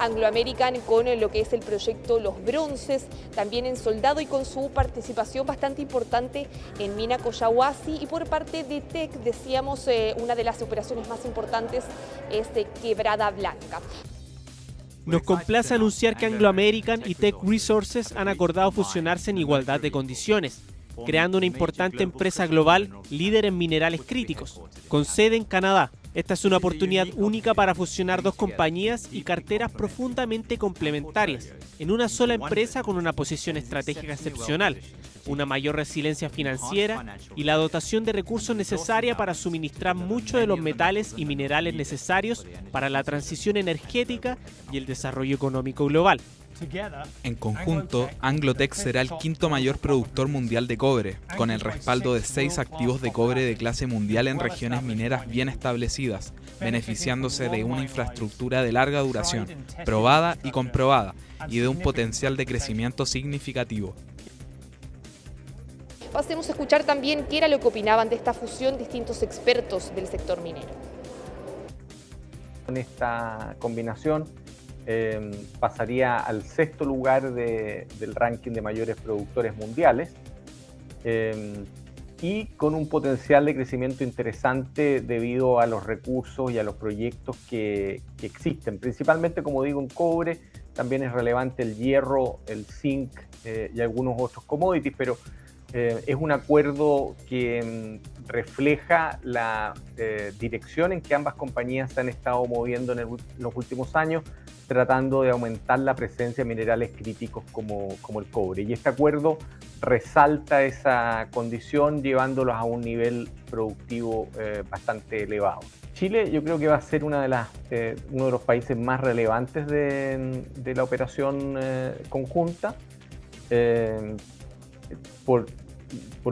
Anglo American con lo que es el proyecto Los Bronces, también en Soldado y con su participación bastante importante en mina Collahuasi, y por parte de Teck, decíamos, una de las operaciones más importantes es de Quebrada Blanca. Nos complace anunciar que Anglo American y Teck Resources han acordado fusionarse en igualdad de condiciones, creando una importante empresa global líder en minerales críticos, con sede en Canadá. Esta es una oportunidad única para fusionar 2 compañías y carteras profundamente complementarias en una sola empresa, con una posición estratégica excepcional, una mayor resiliencia financiera y la dotación de recursos necesaria para suministrar muchos de los metales y minerales necesarios para la transición energética y el desarrollo económico global. En conjunto, Anglo-Teck será el quinto mayor productor mundial de cobre, con el respaldo de 6 activos de cobre de clase mundial en regiones mineras bien establecidas, beneficiándose de una infraestructura de larga duración, probada y comprobada, y de un potencial de crecimiento significativo. Pasemos a escuchar también qué era lo que opinaban de esta fusión distintos expertos del sector minero. Con esta combinación pasaría al 6º lugar del ranking de mayores productores mundiales, y con un potencial de crecimiento interesante debido a los recursos y a los proyectos que existen, principalmente, como digo, en cobre. También es relevante el hierro, el zinc y algunos otros commodities, pero es un acuerdo que refleja la dirección en que ambas compañías se han estado moviendo en los últimos años, tratando de aumentar la presencia de minerales críticos como el cobre. Y este acuerdo resalta esa condición, llevándolos a un nivel productivo bastante elevado. Chile, yo creo que va a ser uno de los países más relevantes de la operación conjunta, por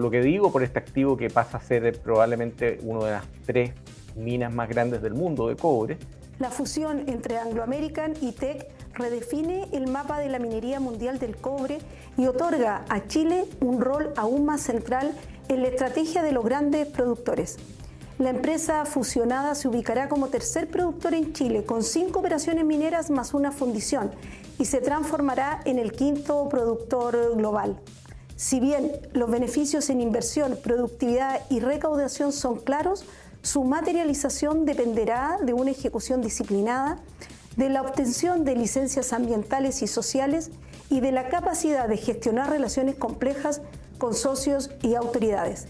lo que digo, por este activo que pasa a ser probablemente una de las 3 minas más grandes del mundo de cobre, La fusión entre Anglo American y Teck redefine el mapa de la minería mundial del cobre y otorga a Chile un rol aún más central en la estrategia de los grandes productores. La empresa fusionada se ubicará como tercer productor en Chile, con 5 operaciones mineras más una fundición, y se transformará en el 5º productor global. Si bien los beneficios en inversión, productividad y recaudación son claros, su materialización dependerá de una ejecución disciplinada, de la obtención de licencias ambientales y sociales y de la capacidad de gestionar relaciones complejas con socios y autoridades.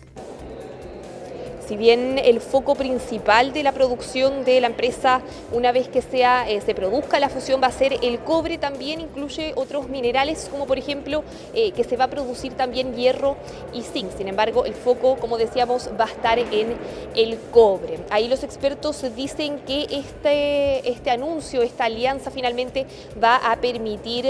Si bien el foco principal de la producción de la empresa, una vez que se produzca la fusión, va a ser el cobre, también incluye otros minerales, como por ejemplo que se va a producir también hierro y zinc. Sin embargo, el foco, como decíamos, va a estar en el cobre. Ahí los expertos dicen que este anuncio, esta alianza finalmente va a permitir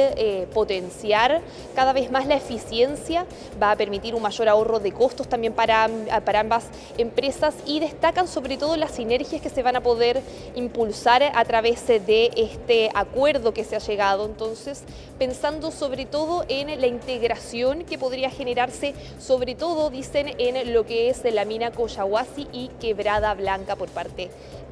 potenciar cada vez más la eficiencia, va a permitir un mayor ahorro de costos también para ambas empresas, y destacan sobre todo las sinergias que se van a poder impulsar a través de este acuerdo que se ha llegado. Entonces, pensando sobre todo en la integración que podría generarse, sobre todo, dicen, en lo que es la mina Collahuasi y Quebrada Blanca por parte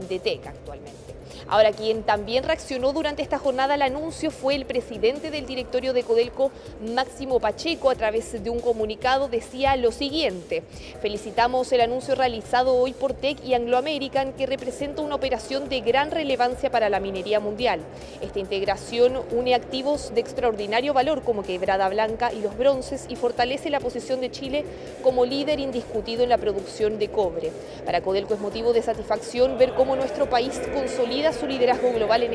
de Teck actualmente. Ahora, quien también reaccionó durante esta jornada al anuncio fue el presidente del directorio de Codelco, Máximo Pacheco. A través de un comunicado decía lo siguiente: felicitamos el anuncio realizado hoy por Teck y Anglo American, que representa una operación de gran relevancia para la minería mundial. Esta integración une activos de extraordinario valor como Quebrada Blanca y los bronces y fortalece la posición de Chile como líder indiscutido en la producción de cobre. Para Codelco es motivo de satisfacción ver cómo nuestro país consolida su liderazgo global en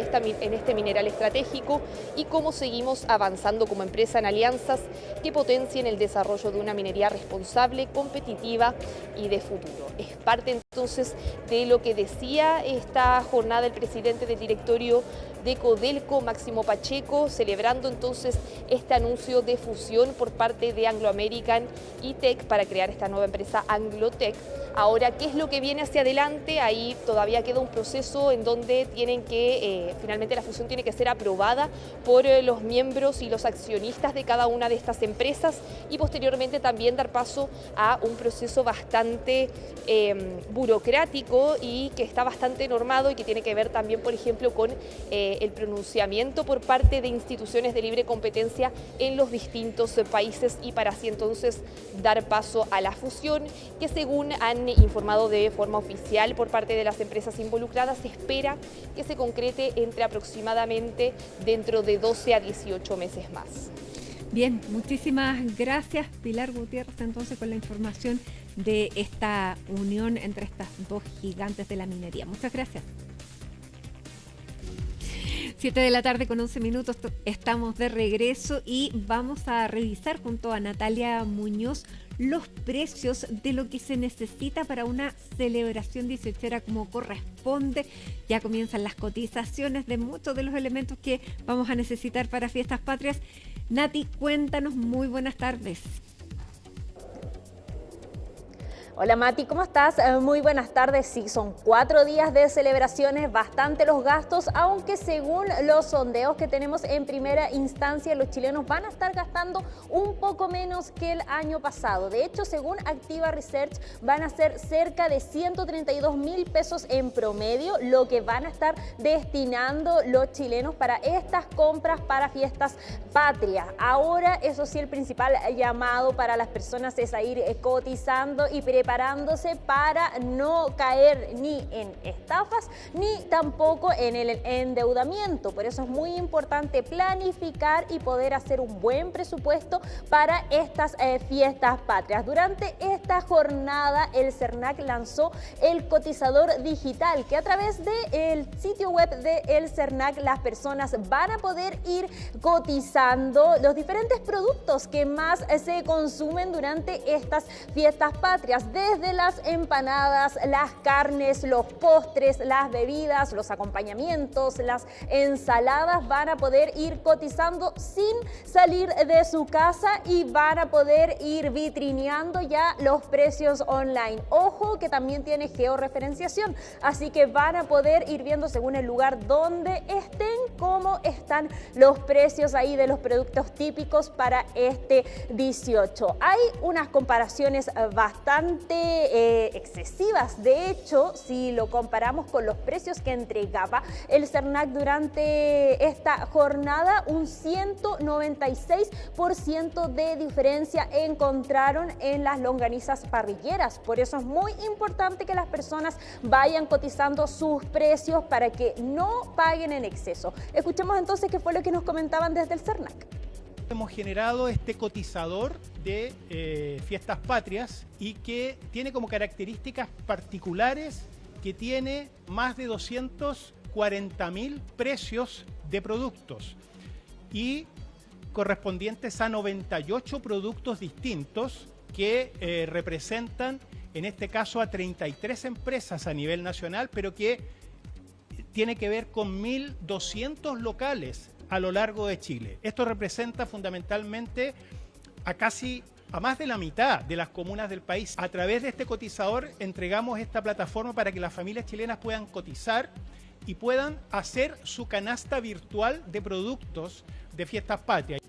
este mineral estratégico y cómo seguimos avanzando como empresa en alianzas que potencien el desarrollo de una minería responsable, competitiva y de futuro. Es parte entonces de lo que decía esta jornada el presidente del directorio de Codelco, Máximo Pacheco, celebrando entonces este anuncio de fusión por parte de Anglo American y Teck para crear esta nueva empresa Anglo-Teck. Ahora, ¿qué es lo que viene hacia adelante? Ahí todavía queda un proceso en donde tienen que, finalmente la fusión tiene que ser aprobada por los miembros y los accionistas de cada una de estas empresas y posteriormente también dar paso a un proceso bastante burocrático y que está bastante normado y que tiene que ver también, por ejemplo, con el pronunciamiento por parte de instituciones de libre competencia en los distintos países y para así entonces dar paso a la fusión que, según han informado de forma oficial por parte de las empresas involucradas, se espera que se concrete entre aproximadamente dentro de 12 a 18 meses más. Bien, muchísimas gracias, Pilar Gutiérrez, entonces, con la información de esta unión entre estas dos gigantes de la minería. Muchas gracias. 7 de la tarde con 11 minutos, estamos de regreso y vamos a revisar junto a Natalia Muñoz los precios de lo que se necesita para una celebración 18ª como corresponde. Ya comienzan las cotizaciones de muchos de los elementos que vamos a necesitar para Fiestas Patrias. Nati, cuéntanos, muy buenas tardes. Hola Mati, ¿cómo estás? Muy buenas tardes. Sí, son 4 días de celebraciones, bastante los gastos, aunque según los sondeos que tenemos en primera instancia, los chilenos van a estar gastando un poco menos que el año pasado. De hecho, según Activa Research, van a ser cerca de 132.000 pesos en promedio lo que van a estar destinando los chilenos para estas compras para Fiestas Patrias. Ahora, eso sí, el principal llamado para las personas es a ir cotizando y preparándose para no caer ni en estafas ni tampoco en el endeudamiento. Por eso es muy importante planificar y poder hacer un buen presupuesto para estas Fiestas Patrias. Durante esta jornada el CERNAC lanzó el cotizador digital, que a través del sitio web del CERNAC las personas van a poder ir cotizando los diferentes productos que más se consumen durante estas Fiestas Patrias. desde las empanadas, las carnes, los postres, las bebidas, los acompañamientos, las ensaladas, van a poder ir cotizando sin salir de su casa y van a poder ir vitrineando ya los precios online. Ojo que también tiene georreferenciación, así que van a poder ir viendo según el lugar donde estén cómo están los precios ahí de los productos típicos para este 18. Hay unas comparaciones bastante excesivas. De hecho, si lo comparamos con los precios que entregaba el Cernac durante esta jornada, un 196% de diferencia encontraron en las longanizas parrilleras. Por eso es muy importante que las personas vayan cotizando sus precios para que no paguen en exceso. Escuchemos entonces qué fue lo que nos comentaban desde el Cernac. Hemos generado este cotizador de fiestas patrias y que tiene como características particulares que tiene más de 240.000 precios de productos y correspondientes a 98 productos distintos que representan en este caso a 33 empresas a nivel nacional, pero que tiene que ver con 1.200 locales a lo largo de Chile. Esto representa fundamentalmente a más de la mitad de las comunas del país. A través de este cotizador entregamos esta plataforma para que las familias chilenas puedan cotizar y puedan hacer su canasta virtual de productos de fiestas patrias.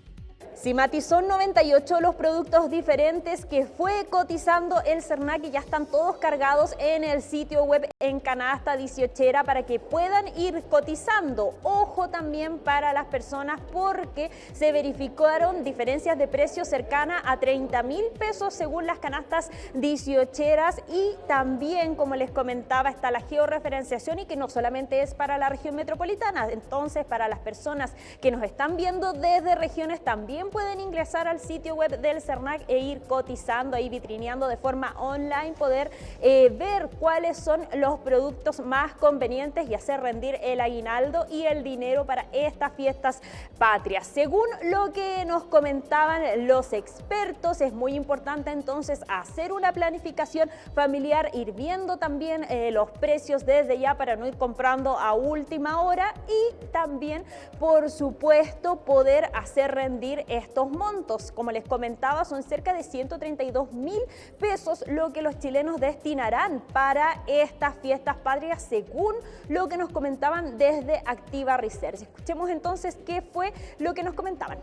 Sí, Mati, son 98 los productos diferentes que fue cotizando el Cernac y ya están todos cargados en el sitio web en Canasta 18 para que puedan ir cotizando. Ojo también para las personas porque se verificaron diferencias de precios cercanas a 30.000 pesos según las canastas 18 y también, como les comentaba, está la georreferenciación y que no solamente es para la región metropolitana. Entonces, para las personas que nos están viendo desde regiones también pueden ingresar al sitio web del Cernac e ir cotizando, ahí vitrineando de forma online, poder ver cuáles son los productos más convenientes y hacer rendir el aguinaldo y el dinero para estas fiestas patrias. Según lo que nos comentaban los expertos, es muy importante entonces hacer una planificación familiar, ir viendo también los precios desde ya para no ir comprando a última hora y también, por supuesto, poder hacer rendir estos montos. Como les comentaba, son cerca de 132.000 pesos lo que los chilenos destinarán para estas fiestas patrias, según lo que nos comentaban desde Activa Research. Escuchemos entonces qué fue lo que nos comentaban.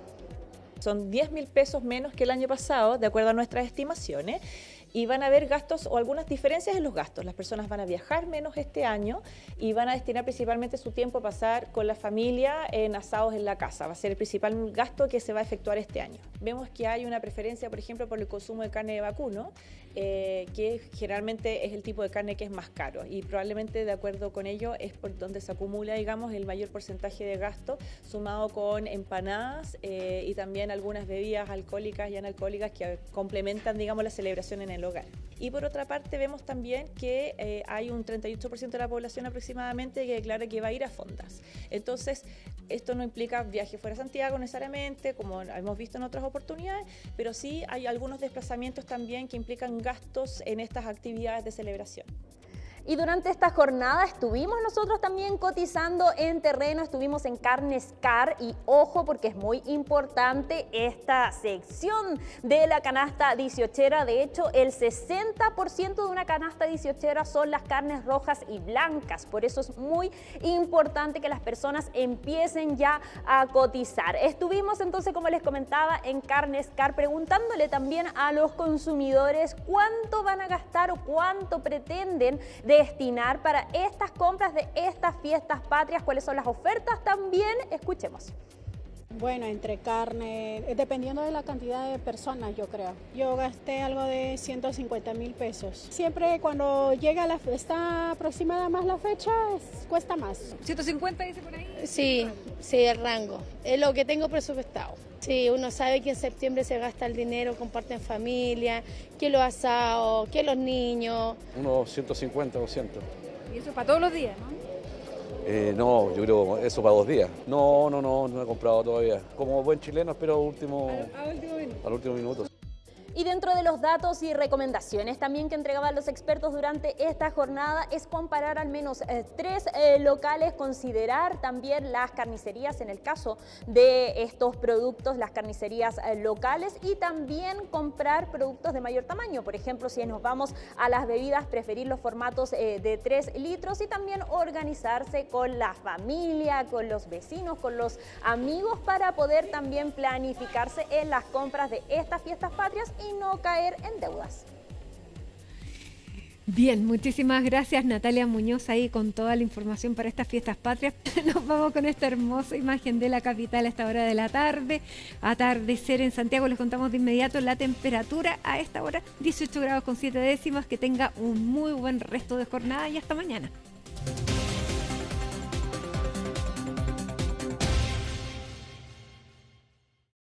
Son 10.000 pesos menos que el año pasado, de acuerdo a nuestras estimaciones. Y van a haber gastos o algunas diferencias en los gastos. Las personas van a viajar menos este año y van a destinar principalmente su tiempo a pasar con la familia en asados en la casa. Va a ser el principal gasto que se va a efectuar este año. Vemos que hay una preferencia, por ejemplo, por el consumo de carne de vacuno, que generalmente es el tipo de carne que es más caro y probablemente de acuerdo con ello es por donde se acumula, digamos, el mayor porcentaje de gasto, sumado con empanadas y también algunas bebidas alcohólicas y analcohólicas que complementan, digamos, la celebración en el hogar. Y por otra parte vemos también que hay un 38% de la población aproximadamente que declara que va a ir a fondas. Entonces, esto no implica viaje fuera de Santiago necesariamente, como hemos visto en otras oportunidades, pero sí hay algunos desplazamientos también que implican gastos en estas actividades de celebración. Y durante esta jornada estuvimos nosotros también cotizando en terreno, estuvimos en Carnes Car y ojo porque es muy importante esta sección de la canasta 18. De hecho, el 60% de una canasta 18 son las carnes rojas y blancas. Por eso es muy importante que las personas empiecen ya a cotizar. Estuvimos entonces, como les comentaba, en Carnes Car preguntándole también a los consumidores cuánto van a gastar o cuánto pretenden destinar para estas compras de estas fiestas patrias, cuáles son las ofertas también. Escuchemos. Bueno, entre carne, dependiendo de la cantidad de personas, yo creo. Yo gasté algo de 150.000 pesos. Siempre cuando llega está aproximada más la fecha, cuesta más. ¿150 dice por ahí? Sí, el rango. Es lo que tengo presupuestado. Sí, uno sabe que en septiembre se gasta el dinero, comparte en familia, que los asados, que los niños. Unos 150, 200. ¿Y eso para todos los días, no? No, yo creo eso para 2 días. No he comprado todavía. Como buen chileno espero al último minuto. Y Y dentro de los datos y recomendaciones también que entregaban los expertos durante esta jornada es comparar al menos 3 locales, considerar también las carnicerías en el caso de estos productos, las carnicerías locales, y también comprar productos de mayor tamaño. Por ejemplo, si nos vamos a las bebidas, preferir los formatos de 3 litros y también organizarse con la familia, con los vecinos, con los amigos para poder también planificarse en las compras de estas fiestas patrias y no caer en deudas. Bien, muchísimas gracias Natalia Muñoz ahí con toda la información para estas fiestas patrias. Nos vamos con esta hermosa imagen de la capital a esta hora de la tarde. Atardecer en Santiago, les contamos de inmediato la temperatura a esta hora, 18 grados con 7 décimas. Que tenga un muy buen resto de jornada y hasta mañana.